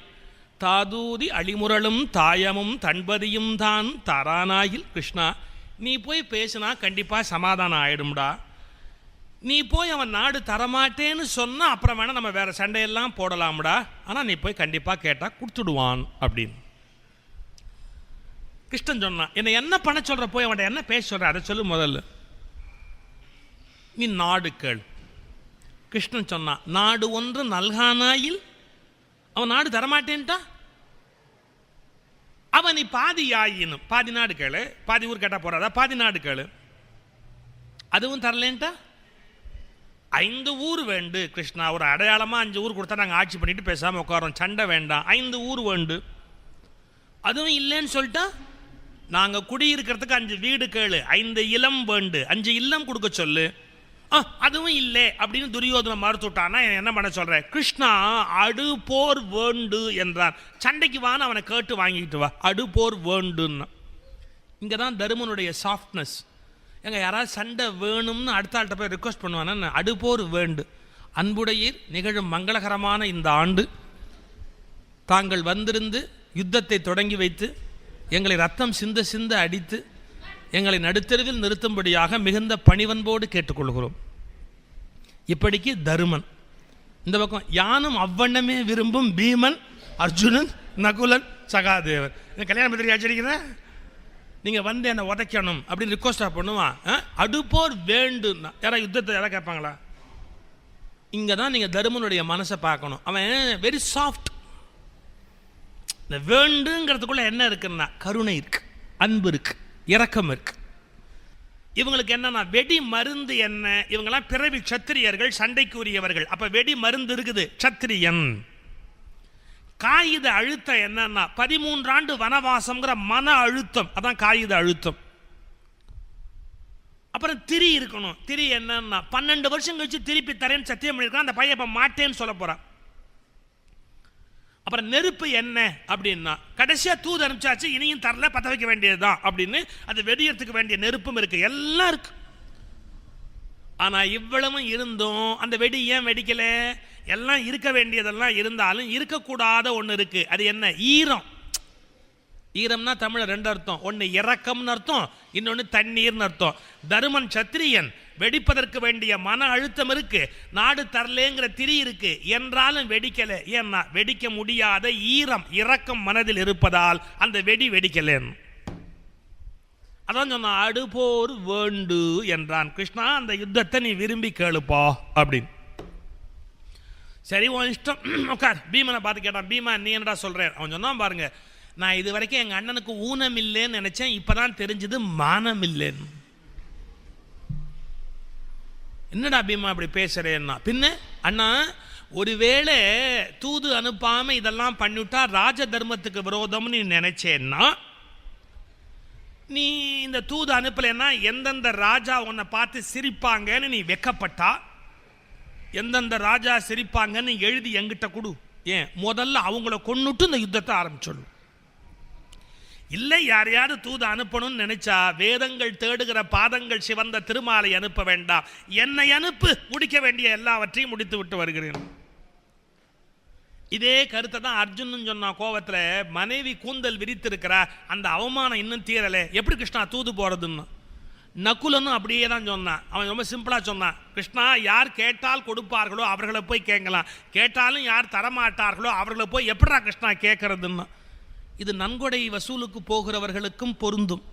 தாதூதி அழிமுரளும் தாயமும் தன்பதியும் தான் தாரானாயில். கிருஷ்ணா, நீ போய் பேசினா கண்டிப்பாக சமாதானம் ஆகிடும்டா. நீ போய் அவன் நாடு தரமாட்டேன்னு சொன்னால் அப்புறம் வேணால் நம்ம வேறு சண்டையெல்லாம் போடலாம்டா, ஆனால் நீ போய் கண்டிப்பாக கேட்டால் கொடுத்துடுவான் அப்படின்னு கிருஷ்ணன் சொன்னான். என்னை என்ன பண்ண சொல்கிற? போய் அவன்கிட்ட என்ன பேச சொல்கிற அதை சொல்லு முதல்ல. நீ நாடு கேள். கிருஷ்ணன் சொன்னான், நாடு ஒன்று நல்கானாயில் அவன் நாடு தரமாட்டேன்ட்டா. அவன் நீ பாதி ஆயினும், பாதி நாடு கேளு, பாதி ஊர் கேட்டா போறாதா, பாதி நாடு கேளு, அதுவும் தரலேன்ட்டா. 5 ஊர் வேண்டு கிருஷ்ணா, ஒரு அடையாளமா 5 ஊர் கொடுத்தா நாங்கள் ஆட்சி பண்ணிட்டு பேசாம உட்காரோம், சண்டை வேண்டாம், 5 ஊர் வேண்டு, அதுவும் இல்லைன்னு சொல்லிட்டா. நாங்க குடியிருக்கிறதுக்கு 5 வீடு கேளு, 5 இல்லம் வேண்டு, 5 இல்லம் கொடுக்க சொல்லு, அதுவும் இல்லை அப்படின்னு துரியோதனை மறுத்துட்டானா என்ன பண்ண சொல்ற? கிருஷ்ணா அடு போர் வேண்டு என்றான். சண்டைக்கு வான்னு அவனை கேட்டு வாங்கிட்டு வா, அடு போர் வேண்டுன்னா. இங்கதான் தருமனுடைய சாஃப்ட்னஸ். எங்க யாராவது சண்டை வேணும்னு அடுத்த ஆள்கிட்ட போய் ரிக்வஸ்ட் பண்ணுவானா, அடுப்போர் வேண்டு. அன்புடையீர், நிகழும் மங்களகரமான இந்த ஆண்டு தாங்கள் வந்திருந்து யுத்தத்தை தொடங்கி வைத்து எங்களை ரத்தம் சிந்த சிந்த அடித்து எங்களை நடுத்தெருவில் நிறுத்தும்படியாக மிகுந்த பணிவன்போடு கேட்டுக்கொள்கிறோம். இப்படிக்கு தருமன். இந்த பக்கம் யானும் அவ்வண்ணமே விரும்பும் பீமன், அர்ஜுனன், நகுலன், சகாதேவன். கல்யாண பத்திரிகை அடிச்சிருக்கிறேன், நீங்க வந்து என்னை உதைக்கணும் அப்படின்னு ரிக்வஸ்டா பண்ணுவான். அடுப்போர் வேண்டுன்னா யாராவது யுத்தத்தை யாராவது கேட்பாங்களா? இங்க தான் நீங்க தருமனுடைய மனசை பார்க்கணும். அவன் வெரி சாஃப்ட். இந்த வேண்டுங்கிறதுக்குள்ள என்ன இருக்குன்னா கருணை இருக்கு, அன்பு இருக்கு, இரக்கம் இருக்கு. இவங்களுக்கு என்னன்னா வெடி மருந்து என்ன, இவங்கெல்லாம் பிறவி சத்திரியர்கள், சண்டைக்கு உரியவர்கள். அப்ப வெடி மருந்து இருக்குது, சத்திரியன். காகித அழுத்தம் என்னன்னா 13 ஆண்டு வனவாசம்ங்கிற மன அழுத்தம், அதான் காகித அழுத்தம். அப்புறம் திரி இருக்கணும். திரி என்னன்னா 12 வருஷம் கழிச்சு திருப்பி தரேன்னு சத்தியம் பண்ணிருக்கான், அந்த பையன் இப்ப மாட்டேன்னு சொல்ல போறான். அப்புறம் நெருப்பு என்ன அப்படின்னா கடைசியா தூது அனுப்பிச்சாச்சு, இனியும் தரல, பத்த வைக்க வேண்டியதுதான் அப்படின்னு அது வெடியறதுக்கு வேண்டிய நெருப்பும் இருக்கு, எல்லாம் இருக்கு. ஆனா இவ்வளவும் இருந்தும் அந்த வெடி ஏன் வெடிக்கல? எல்லாம் இருக்க வேண்டியதெல்லாம் இருந்தாலும் இருக்கக்கூடாத ஒன்று இருக்கு. அது என்ன? ஈரம். ஈரம்னா தமிழ 2 அர்த்தம். ஒன்று இரக்கம்னு அர்த்தம், இன்னொன்று தண்ணீர்னு அர்த்தம். தருமன் சத்திரியன், வெடிப்பதற்கு வேண்டிய மன அழுத்தம் இருக்கு, நாடு தரலேங்கிற திரி இருக்கு, என்றாலும் வெடிக்கல. ஏன்னா வெடிக்க முடியாத ஈரம், இரக்கம் மனதில் இருப்பதால் அந்த வெடி வெடிக்கலன்னு. அதான் சொன்ன அடுப்போர் வேண்டு என்றான். கிருஷ்ணா அந்த யுத்தத்தை நீ விரும்பி கேளுப்பா அப்படின்னு. சரி உன் இஷ்டம், உட்கார். பீமனை பார்த்து கேட்டான், பீமா நீ என்னடா சொல்றேன்? அவன் சொன்னான், பாருங்க நான் இது வரைக்கும் எங்க அண்ணனுக்கு ஊனம் இல்லைன்னு நினைச்சேன், இப்பதான் தெரிஞ்சது மானம் இல்லைன்னு. என்னடா பீமா அப்படி பேசுறேன்னா, பின்ன அண்ணா ஒருவேளை தூது அனுப்பாம இதெல்லாம் பண்ணிவிட்டா ராஜ தர்மத்துக்கு விரோதம்னு நீ நினைச்சேன்னா, நீ இந்த தூது அனுப்பலைன்னா எந்தெந்த ராஜா உன்னை பார்த்து சிரிப்பாங்கன்னு நீ வெக்கப்பட்டா, எந்தெந்த ராஜா சிரிப்பாங்கன்னு எழுதி எங்கிட்ட கொடு. ஏன் முதல்ல அவங்கள கொன்னுட்டு இந்த யுத்தத்தை ஆரம்பிச்சோம். இல்லை யாரையாவது தூது அனுப்பணும்னு நினைச்சா வேதங்கள் தேடுகிற பாதங்கள் சிவந்த திருமாலை அனுப்ப வேண்டாம், என்னை அனுப்பு, முடிக்க வேண்டிய எல்லாவற்றையும் முடித்து விட்டு வருகிறேன். இதே கருத்தை தான் அர்ஜுனன் சொன்னான் கோவத்துல. மனைவி கூந்தல் விரித்திருக்கிறா, அந்த அவமானம் இன்னும் தீரலை, எப்படி கிருஷ்ணா தூது போறதுன்னு. நகுலனும் அப்படியே தான் சொன்னான். அவன் ரொம்ப சிம்பிளா சொன்னான், கிருஷ்ணா யார் கேட்டால் கொடுப்பார்களோ அவர்களை போய் கேட்கலாம், கேட்டாலும் யார் தரமாட்டார்களோ அவர்களை போய் எப்படா கிருஷ்ணா கேட்கறதுன்னு. இது நன்கொடை வசூலுக்கு போகிறவர்களுக்கும் பொருந்தும்.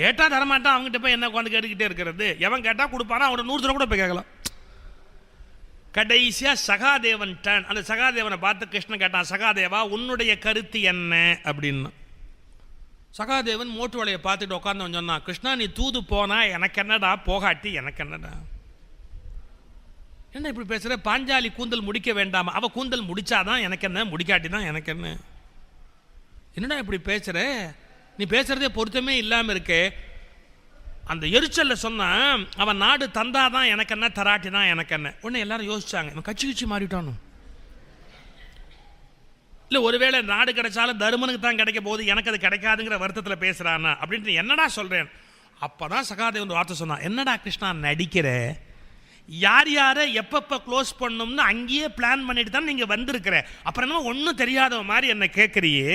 கேட்டா தரமாட்டான், அவங்ககிட்ட போய் என்ன உட்காந்து கேட்டுக்கிட்டே இருக்கிறது. எவன் கேட்டா கொடுப்பானா அவனை 100 தடவை கூட போய் கேட்கலாம். கடைசியா சகாதேவன் டர்ன். அந்த சகாதேவனை பார்த்து கிருஷ்ணன் கேட்டான், சகாதேவா உன்னுடைய கருத்து என்ன அப்படின்னு. சகாதேவன் மோட்டு வலையை பார்த்துட்டு உட்காந்து சொன்னான், கிருஷ்ணா நீ தூது போனா எனக்கு என்னடா, போகாட்டி எனக்கு என்னடா. என்ன இப்படி பேசுற? பாஞ்சாலி கூந்தல் முடிக்க வேண்டாமா? அவ கூந்தல் முடிச்சாதான் எனக்கு என்ன, முடிக்காட்டி தான் எனக்கு என்ன. என்னடா இப்படி பேசுற? நீ பேசுறதே பொருத்தமே இல்லாம இருக்கே. அந்த எரிச்சல்ல சொன்ன, அவன் நாடு தந்தாதான் எனக்கு என்ன, தராட்டி தான் எனக்கு என்ன. உடனே எல்லாரும் யோசிச்சாங்க, இவன் கட்சி மாறிட்டானோ இல்லை, ஒருவேளை நாடு கிடைச்சாலும் தருமனுக்கு தான் கிடைக்க போகுது, எனக்கு அது கிடைக்காதுங்கிற வருத்தத்தில் பேசுறானா அப்படின்ட்டு என்னடா சொல்றேன். அப்பதான் சகாதேவன் வார்த்தை சொன்னான், என்னடா கிருஷ்ணா நடிக்கிற, யார் யாரை எப்பப்போ க்ளோஸ் பண்ணணும்னு அங்கேயே பிளான் பண்ணிட்டு தான் நீங்கள் வந்திருக்கிற, அப்புறம் என்ன ஒன்றும் தெரியாத மாதிரி என்னை கேட்குறியே.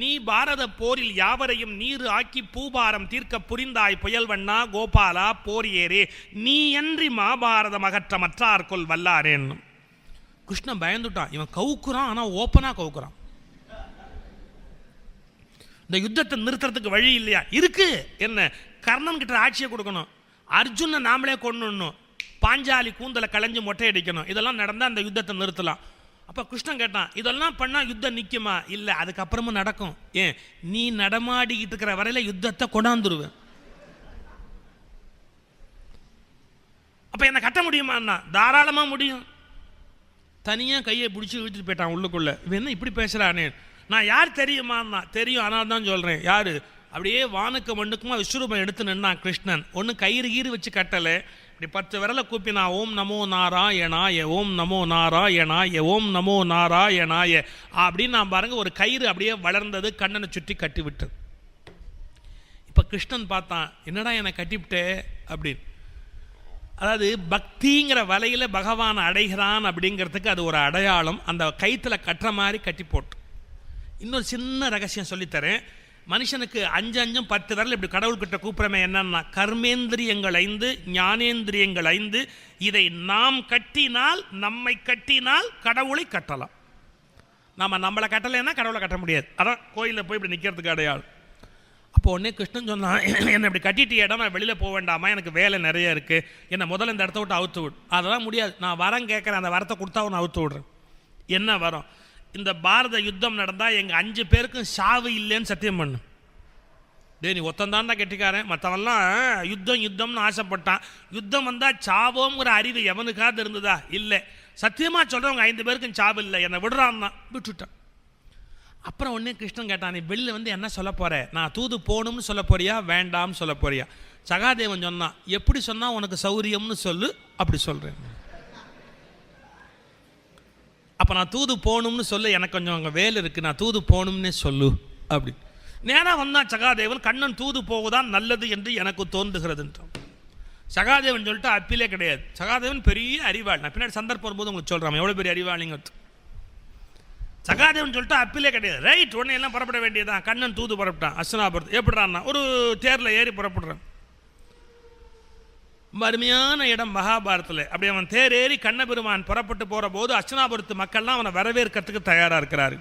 நீ பாரத போரில் யாவரையும் நீர் ஆக்கி பூபாரம் தீர்க்க புரிந்தாய் புயல்வண்ணா கோபாலா போர் ஏறே, நீ அன்றி மாபாரதம் அகற்ற மற்றார்கொள் வல்லாரேன்னு. கிருஷ்ணன் பயந்துட்டான். இவன் கவுக்குறான், ஆனால் ஓப்பனாக கவுக்குறான். இந்த யுத்தத்தை நிறுத்துறதுக்கு வழி இல்லையா? இருக்கு. என்ன, கர்ணன் கிட்ட ஆட்சியை கொடுக்கணும், அர்ஜுனை நாமளே கொண்டுணும், பாஞ்சாலி கூந்தலை களைஞ்சு மொட்டை அடிக்கணும். இதெல்லாம் நடந்தால் அந்த யுத்தத்தை நிறுத்தலாம். அப்போ கிருஷ்ணன் கேட்டான், இதெல்லாம் பண்ணால் யுத்தம் நிற்குமா? இல்லை, அதுக்கப்புறமும் நடக்கும். ஏன், நீ நடமாடிக்கிட்டு இருக்கிற வரையில் யுத்தத்தை கொண்டாந்துருவேன். அப்போ என்னை கட்ட முடியுமான்னா, தாராளமாக முடியும். தனியாக கையை பிடிச்சி இழுத்துட்டு போயிட்டான் உள்ளுக்குள்ளே. இவன் என்ன இப்படி பேசுகிறானே, நான் யார் தெரியுமான்னா, தெரியும், ஆனால் தான் சொல்கிறேன். யார்? அப்படியே வானுக்கு மண்ணுக்குமா விஸ்வரூபம் எடுத்து நின்னான் கிருஷ்ணன். ஒன்று கயிறு கீறு வச்சு கட்டலை, இப்படி 10 விரலை கூப்பினா, ஓம் நமோ நாராயணாய, ஓம் நமோ நாராயணாய, ஓம் நமோ நாராயணாய அப்படின்னு நான் பாருங்க, ஒரு கயிறு அப்படியே வளர்ந்தது, கண்ணனை சுற்றி கட்டி விட்டது. இப்போ கிருஷ்ணன் பார்த்தான், என்னடா என்னை கட்டிவிட்டே அப்படின்னு. அதாவது பக்திங்கிற வலையில் பகவான் அடைகிறான் அப்படிங்கிறதுக்கு அது ஒரு அடையாளம். அந்த கயிற்றில் கட்டுற மாதிரி கட்டி போட்டு. இன்னொரு சின்ன ரகசியம் சொல்லித்தரேன். மனுஷனுக்கு 5 10 விரல் இப்படி கடவுள்கிட்ட கூப்பிட்றமே என்னன்னா, கர்மேந்திரியங்கள் 5, ஞானேந்திரியங்கள் 5. இதை நாம் கட்டினால், நம்மை கட்டினால் கடவுளை கட்டலாம். நம்மளை கட்டலைன்னா கடவுளை கட்ட முடியாது. அதான் கோயிலில் போய் இப்படி நிற்கிறதுக்கு அடையாளம். அப்போ உடனே கிருஷ்ணன் சொன்னான், என்னை இப்படி கட்டிட்டு இடம், நான் வெளியில் போக வேண்டாமா, எனக்கு வேலை நிறைய இருக்குது, என்னை முதல்ல இந்த இடத்த விட்டு அவுத்து விடு. அதெல்லாம் முடியாது, நான் வரம் கேட்குறேன், அந்த வரத்தை கொடுத்தா உன்னை அவுத்து விடுறேன். என்ன வரம்? இந்த பாரத யுத்தம் நடந்தால் எங்கள் 5 பேருக்கும் சாவு இல்லைன்னு சத்தியம் பண்ணு. நீ ஒத்தந்தாண்டா கெட்டிக்காரன், மற்றவெல்லாம் யுத்தம்னு ஆசைப்பட்டான். யுத்தம் வந்தால் சாவோங்கிற அறிவு எவனுக்காவது இருந்ததா? இல்லை. சத்தியமாக சொல்கிறவங்க 5 பேருக்கும் சாவு இல்லை, என்னை விடுறான் தான், விட்டுட்டான். அப்புறம் ஒன்றே கிருஷ்ணன் கேட்டான், நீ வெளியில் வந்து என்ன சொல்ல போகிற? நான் தூது போகணும்னு சொல்ல போறியா, வேண்டாம்னு சொல்ல போறியா? சகாதேவன் சொன்னான், எப்படி சொன்னால் உனக்கு சௌரியம்னு சொல்லு, அப்படி சொல்கிறேன். அப்போ நான் தூது போகணும்னு சொல்லு, எனக்கு கொஞ்சம் அங்கே வேலை இருக்குது, நான் தூது போகணும்னே சொல்லு அப்படி. நேராக வந்தான் சகாதேவன், கண்ணன் தூது போவதான் நல்லது என்று எனக்கு தோன்றுகிறதுன்றான். சகாதேவன் சொல்லிட்டு அப்பிலே கிடையாது. சகாதேவன் பெரிய அறிவாளி. நான் பின்னாடி சந்தர்ப்பம் வரும்போது உங்களுக்கு சொல்கிறேன் எவ்வளோ பெரிய அறிவாளிங்கிறது. சகாதேவன் சொல்லிட்டு அப்பிலே கிடையாது. ரைட், உடனே எல்லாம் புறப்பட வேண்டியதான். கண்ணன் தூது புறப்பட்டான் அஸ்தினாபுரத்து. எப்படிறான்னா, ஒரு தேரில் ஏறி புறப்படுறான். அருமையான இடம் மகாபாரத்தில். அப்படி அவன் தேர் ஏறி கண்ணபெருமான் புறப்பட்டு போகிற போது அஸ்தினாபுரத்து மக்கள்லாம் அவனை வரவேற்கிறதுக்கு தயாராக இருக்கிறாரு.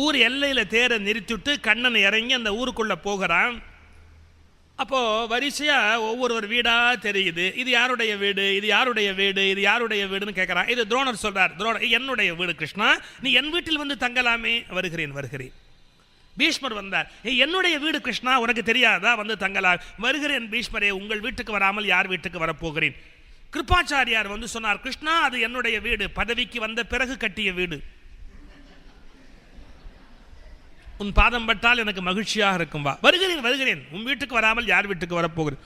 ஊர் எல்லையில் தேரை நிறுத்திவிட்டு கண்ணன் இறங்கி அந்த ஊருக்குள்ளே போகிறான். அப்போது வரிசையாக ஒவ்வொரு வீடாக தெரியுது. இது யாருடைய வீடு, இது யாருடைய வீடு, இது யாருடைய வீடுன்னு கேட்குறான். இது துரோணர் சொல்கிறார், துரோணர் என்னுடைய வீடு கிருஷ்ணா, நீ என் வீட்டில் வந்து தங்கலாமே. வருகிறேன். பீஷ்மர் வந்தார், என்னுடைய வீடு கிருஷ்ணா, உனக்கு தெரியாதா, வந்து தங்கலாம். வருகிறேன் பீஷ்மரே, உங்கள் வீட்டுக்கு வராமல் யார் வீட்டுக்கு வரப்போகிறேன். கிருபாச்சாரியார் வந்து சொன்னார், கிருஷ்ணா அது என்னுடைய வீடு, பதவிக்கு வந்த பிறகு கட்டிய வீடு, உன் பாதம் பட்டால் எனக்கு மகிழ்ச்சியாக இருக்கும், வா. வருகிறேன், உன் வீட்டுக்கு வராமல் யார் வீட்டுக்கு வரப்போகிறேன்.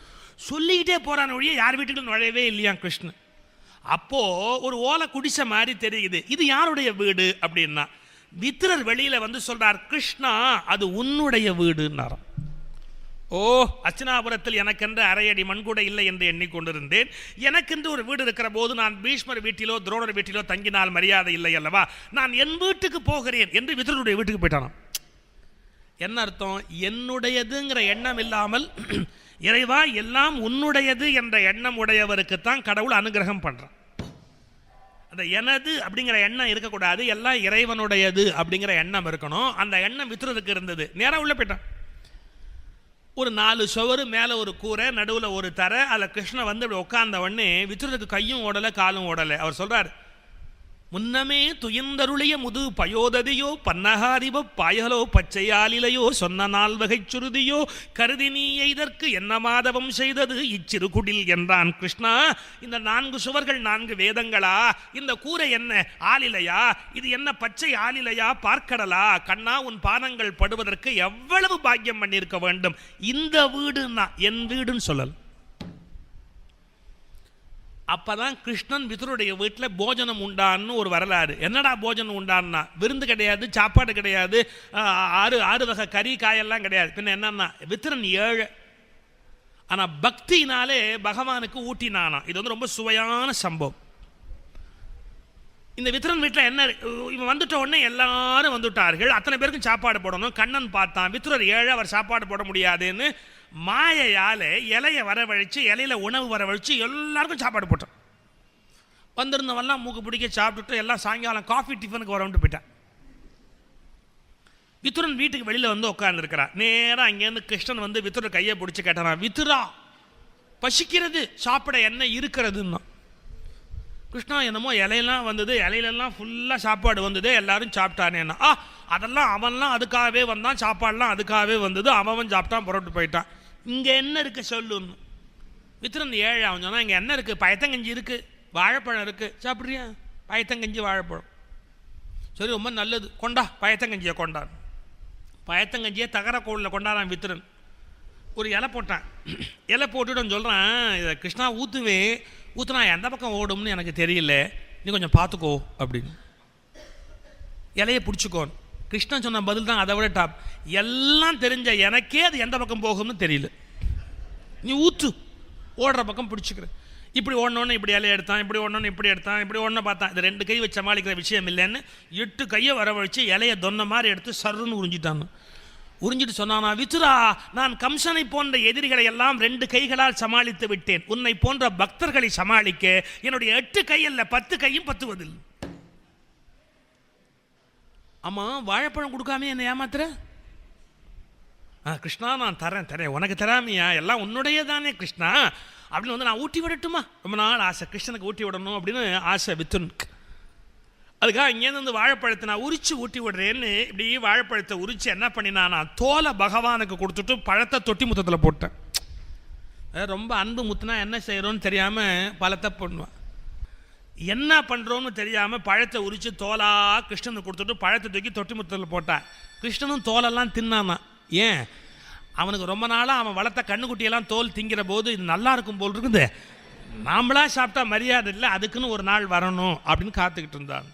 சொல்லிக்கிட்டே போறான் ஒழிய யார் வீட்டுக்கு நுழையவே இல்லையா கிருஷ்ணன். அப்போ ஒரு ஓலை குடிசை மாதிரி தெரியுது, இது யாருடைய வீடு அப்படின்னா, வித்திரர் வெளியில வந்து சொல்றார், கிருஷ்ணா அது உன்னுடைய வீடுன்னாராம். ஓ, அஸ்தினாபுரத்தில் எனக்கென்று அரையடி மண்கூட இல்லை என்று எண்ணிக்கொண்டிருந்தேன். எனக்கென்று ஒரு வீடு இருக்கிற போது நான் பீஷ்மர் வீட்டிலோ துரோணர் வீட்டிலோ தங்கினால் மரியாதை இல்லை அல்லவா, நான் என் வீட்டுக்கு போகிறேன் என்று வித்திரருடைய வீட்டுக்கு போயிட்டானாம். என்ன அர்த்தம்? என்னுடையதுங்கிற எண்ணம் இல்லாமல் இறைவா எல்லாம் உன்னுடையது என்ற எண்ணம் உடையவருக்குத்தான் கடவுள் அனுகிரகம் பண்றான். அந்த எனது அப்படிங்கிற எண்ணம் இருக்கக்கூடாது, எல்லாம் இறைவனுடையது அப்படிங்கிற எண்ணம் இருக்கணும். அந்த எண்ணம் வித்துறதுக்கு இருந்தது. நேராக உள்ள போயிட்டான். ஒரு 4 சுவரு, மேலே ஒரு கூரை, நடுவில் ஒரு தரை. அதில் கிருஷ்ணன் வந்து இப்படி உட்கார்ந்த உடனே வித்துறதுக்கு கையும் ஓடலை காலும் ஓடலை. அவர் சொல்றார், முன்னமே துயந்தருளிய முது பயோததியோ பன்னகாரிவ பாயலோ பச்சையாலிலையோ சொன்ன 4 வகை சுருதியோ கருதி நீ எய்தற்கு என்ன மாதவம் செய்தது இச்சிறு குடில் என்றான். கிருஷ்ணா, இந்த 4 சுவர்கள் 4 வேதங்களா? இந்த கூரை என்ன ஆலிலையா? இது என்ன பச்சை ஆலிலையா? பார்க்கடலா? கண்ணா, உன் பாதங்கள் படுவதற்கு எவ்வளவு பாக்கியம் பண்ணியிருக்க வேண்டும். இந்த வீடுன்னா என் வீடுன்னு சொல்லல். அப்பதான் கிருஷ்ணன் விதுருடைய வீட்டில் போஜனம் உண்டான்னு ஒரு வரலாறு. என்னடா போஜனம் உண்டான்னா, விருந்து கிடையாது, சாப்பாடு கிடையாது, 6 வகை கறி காயெல்லாம் கிடையாது. பின்ன என்னன்னா, விதுரன் 7, ஆனால் பக்தினாலே பகவானுக்கு ஊட்டினானா. இது வந்து ரொம்ப சுவையான சம்பவம். இந்த விதுரன் வீட்டில் என்ன, இவன் வந்துட்ட உடனே எல்லாரும் வந்துட்டார்கள். அத்தனை பேருக்கும் சாப்பாடு போடணும். கண்ணன் பார்த்தான், விதுரர் 7, அவர் சாப்பாடு போட முடியாதுன்னு மாயையால் இலையை வரவழைச்சு, இலையில உணவு வரவழைச்சு எல்லாருக்கும் சாப்பாடு போட்டான். வந்திருந்தவெல்லாம் மூக்கு பிடிக்க சாப்பிட்டுட்டு எல்லாம் சாயங்காலம் காஃபி டிஃபனுக்கு வரவுண்டு போயிட்டான். விதுரன் வீட்டுக்கு வெளியில் வந்து உட்கார்ந்துருக்கிறான். நேராக அங்கேருந்து கிருஷ்ணன் வந்து விதுரர் கையை பிடிச்சி கேட்டான், விதுரா பசிக்கிறது, சாப்பிட என்ன இருக்கிறதுன்னா. கிருஷ்ணா என்னமோ இலையெல்லாம் வந்தது, இலையிலெல்லாம் ஃபுல்லாக சாப்பாடு வந்தது, எல்லாரும் சாப்பிட்டானேன்னா. அதெல்லாம் அவன்லாம் அதுக்காகவே வந்தான், சாப்பாடெலாம் அதுக்காகவே வந்தது, அவன் சாப்பிட்டான், புறப்பட்டு போயிட்டான். இங்கே என்ன இருக்குது சொல்லுன்னு. வித்திரன் ஏழை அவன் சொன்னால், இங்கே என்ன இருக்குது? பயத்தங்கஞ்சி இருக்குது, வாழைப்பழம் இருக்குது, சாப்பிட்றியா? பயத்தங்கஞ்சி வாழைப்பழம். சரி, ரொம்ப நல்லது, கொண்டா பயத்தங்கஞ்சியை கொண்டான். பயத்தங்கஞ்சியை தகரக்கோளில் கொண்டாடான் வித்திரன். ஒரு இலை போட்டான். இலை போட்டுட்டு சொல்கிறான், இதை கிருஷ்ணா ஊற்றுனா எந்த பக்கம் ஓடும்னு எனக்கு தெரியல, நீ கொஞ்சம் பார்த்துக்கோ அப்படின்னு. இலையை பிடிச்சிக்கோன்னு கிருஷ்ணன் சொன்ன பதில் தான் அதை விட டாப். எல்லாம் தெரிஞ்ச எனக்கே அது எந்த பக்கம் போகும்னு தெரியல, நீ ஊற்று, ஓடுற பக்கம் பிடிச்சிக்கிற. இப்படி ஓடணுன்னு இப்படி இலையை எடுத்தான், இப்படி ஓடணுன்னு இப்படி எடுத்தான், இப்படி ஒன்று பார்த்தான். இது 2 கை வச்சு சமாளிக்கிற விஷயம் இல்லைன்னு 8 கையை வரவழைச்சு இலையை தொன்ன மாதிரி எடுத்து சருன்னு உறிஞ்சிட்டான்னு. உறிஞ்சிட்டு சொன்னானா, வித்துரா, நான் கம்சனை போன்ற எதிரிகளை எல்லாம் 2 கைகளால் சமாளித்து விட்டேன். உன்னை போன்ற பக்தர்களை சமாளிக்க என்னுடைய 8 கை அல்ல 10 கையும் பத்துவதில்லை. ஆமா, வாழைப்பழம் கொடுக்காம என்ன ஏமாத்துற? கிருஷ்ணா, நான் தரேன், உனக்கு தராமையா? எல்லாம் உன்னுடைய தானே கிருஷ்ணா அப்படின்னு நான் ஊட்டி விடட்டுமா? ரொம்ப நாள் ஆசை கிருஷ்ணனுக்கு ஊட்டி விடணும் அப்படின்னு ஆசை வித்துனுக்கு. அதுக்காக இங்கேருந்து வாழைப்பழத்தை நான் உரிச்சு ஊட்டி விடுறேன்னு இப்படி வாழைப்பழத்தை உரிச்சு என்ன பண்ணினா, நான் தோலை பகவானுக்கு கொடுத்துட்டு பழத்தை தொட்டி முத்தத்தில் போட்டேன். ரொம்ப அன்பு முத்துனா என்ன செய்கிறோன்னு தெரியாமல் பழத்தை பண்ணுவேன். என்ன பண்ணுறோன்னு தெரியாமல் பழத்தை உரித்து தோலாக கிருஷ்ணனுக்கு கொடுத்துட்டு பழத்தை தூக்கி தொட்டி முத்தத்தில் போட்டான். கிருஷ்ணனும் தோலெல்லாம் தின்னானா. ஏன்? அவனுக்கு ரொம்ப நாளாக அவன் வளர்த்த கண்ணுக்குட்டியெல்லாம் தோல் திங்கிற போது இது நல்லா இருக்கும் போல் இருக்குது, நாமளா சாப்பிட்டா மரியாதை இல்லை, அதுக்குன்னு ஒரு நாள் வரணும் அப்படின்னு காத்துக்கிட்டு இருந்தான்.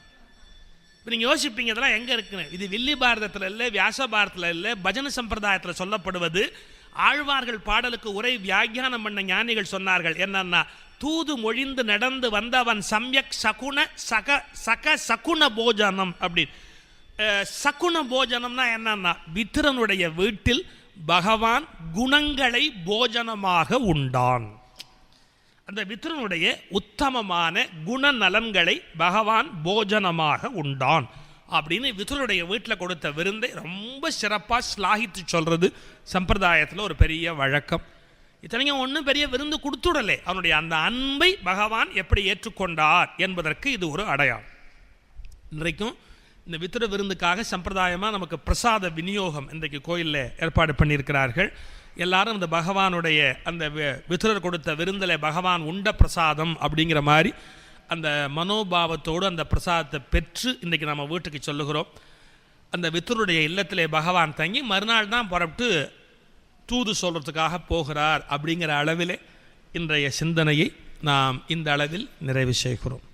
இப்போ நீங்கள் யோசிப்பீங்க, இதெல்லாம் எங்கே இருக்குன்னு. இது வில்லி பாரதத்தில் இல்லை, வியாச பாரதத்தில் இல்லை, பஜன சம்பிரதாயத்தில் சொல்லப்படுவது. ஆழ்வார்கள் பாடலுக்கு உரை வியாக்கியானம் பண்ண ஞானிகள் சொன்னார்கள் என்னன்னா, தூது மொழிந்து நடந்து வந்தவன் சம்யக் சகுன போஜனம் அப்படின்னு. சகுன போஜனம்னா என்னன்னா, வித்திரனுடைய வீட்டில் பகவான் குணங்களை போஜனமாக உண்டான். அந்த வித்திரனுடைய உத்தமமான குணநலன்களை பகவான் போஜனமாக உண்டான் அப்படின்னு வித்திரனுடைய வீட்டில் கொடுத்த விருந்தை ரொம்ப சிறப்பாக ஸ்லாகித்து சொல்கிறது சம்பிரதாயத்தில் ஒரு பெரிய வழக்கம். இத்தனைக்கும் ஒன்றும் பெரிய விருந்து கொடுத்துடலே, அவனுடைய அந்த அன்பை பகவான் எப்படி ஏற்றுக்கொண்டார் என்பதற்கு இது ஒரு அடையாளம். இன்றைக்கும் இந்த வித்திர விருந்துக்காக சம்பிரதாயமாக நமக்கு பிரசாத விநியோகம் இன்றைக்கு கோயிலில் ஏற்பாடு பண்ணியிருக்கிறார்கள். எல்லாரும் இந்த பகவானுடைய அந்த வித்திரர் கொடுத்த விருந்தில் பகவான் உண்ட பிரசாதம் அப்படிங்கிற மாதிரி அந்த மனோபாவத்தோடு அந்த பிரசாதத்தை பெற்று இன்றைக்கி நம்ம வீட்டுக்கு சொல்லுகிறோம். அந்த வித்திரருடைய இல்லத்திலே பகவான் தங்கி மறுநாள் தான் புறப்பட்டு தூது சொல்கிறதுக்காக போகிறார் அப்படிங்கிற அளவிலே இன்றைய சிந்தனையை நாம் இந்த அளவில் நிறைவு செய்கிறோம்.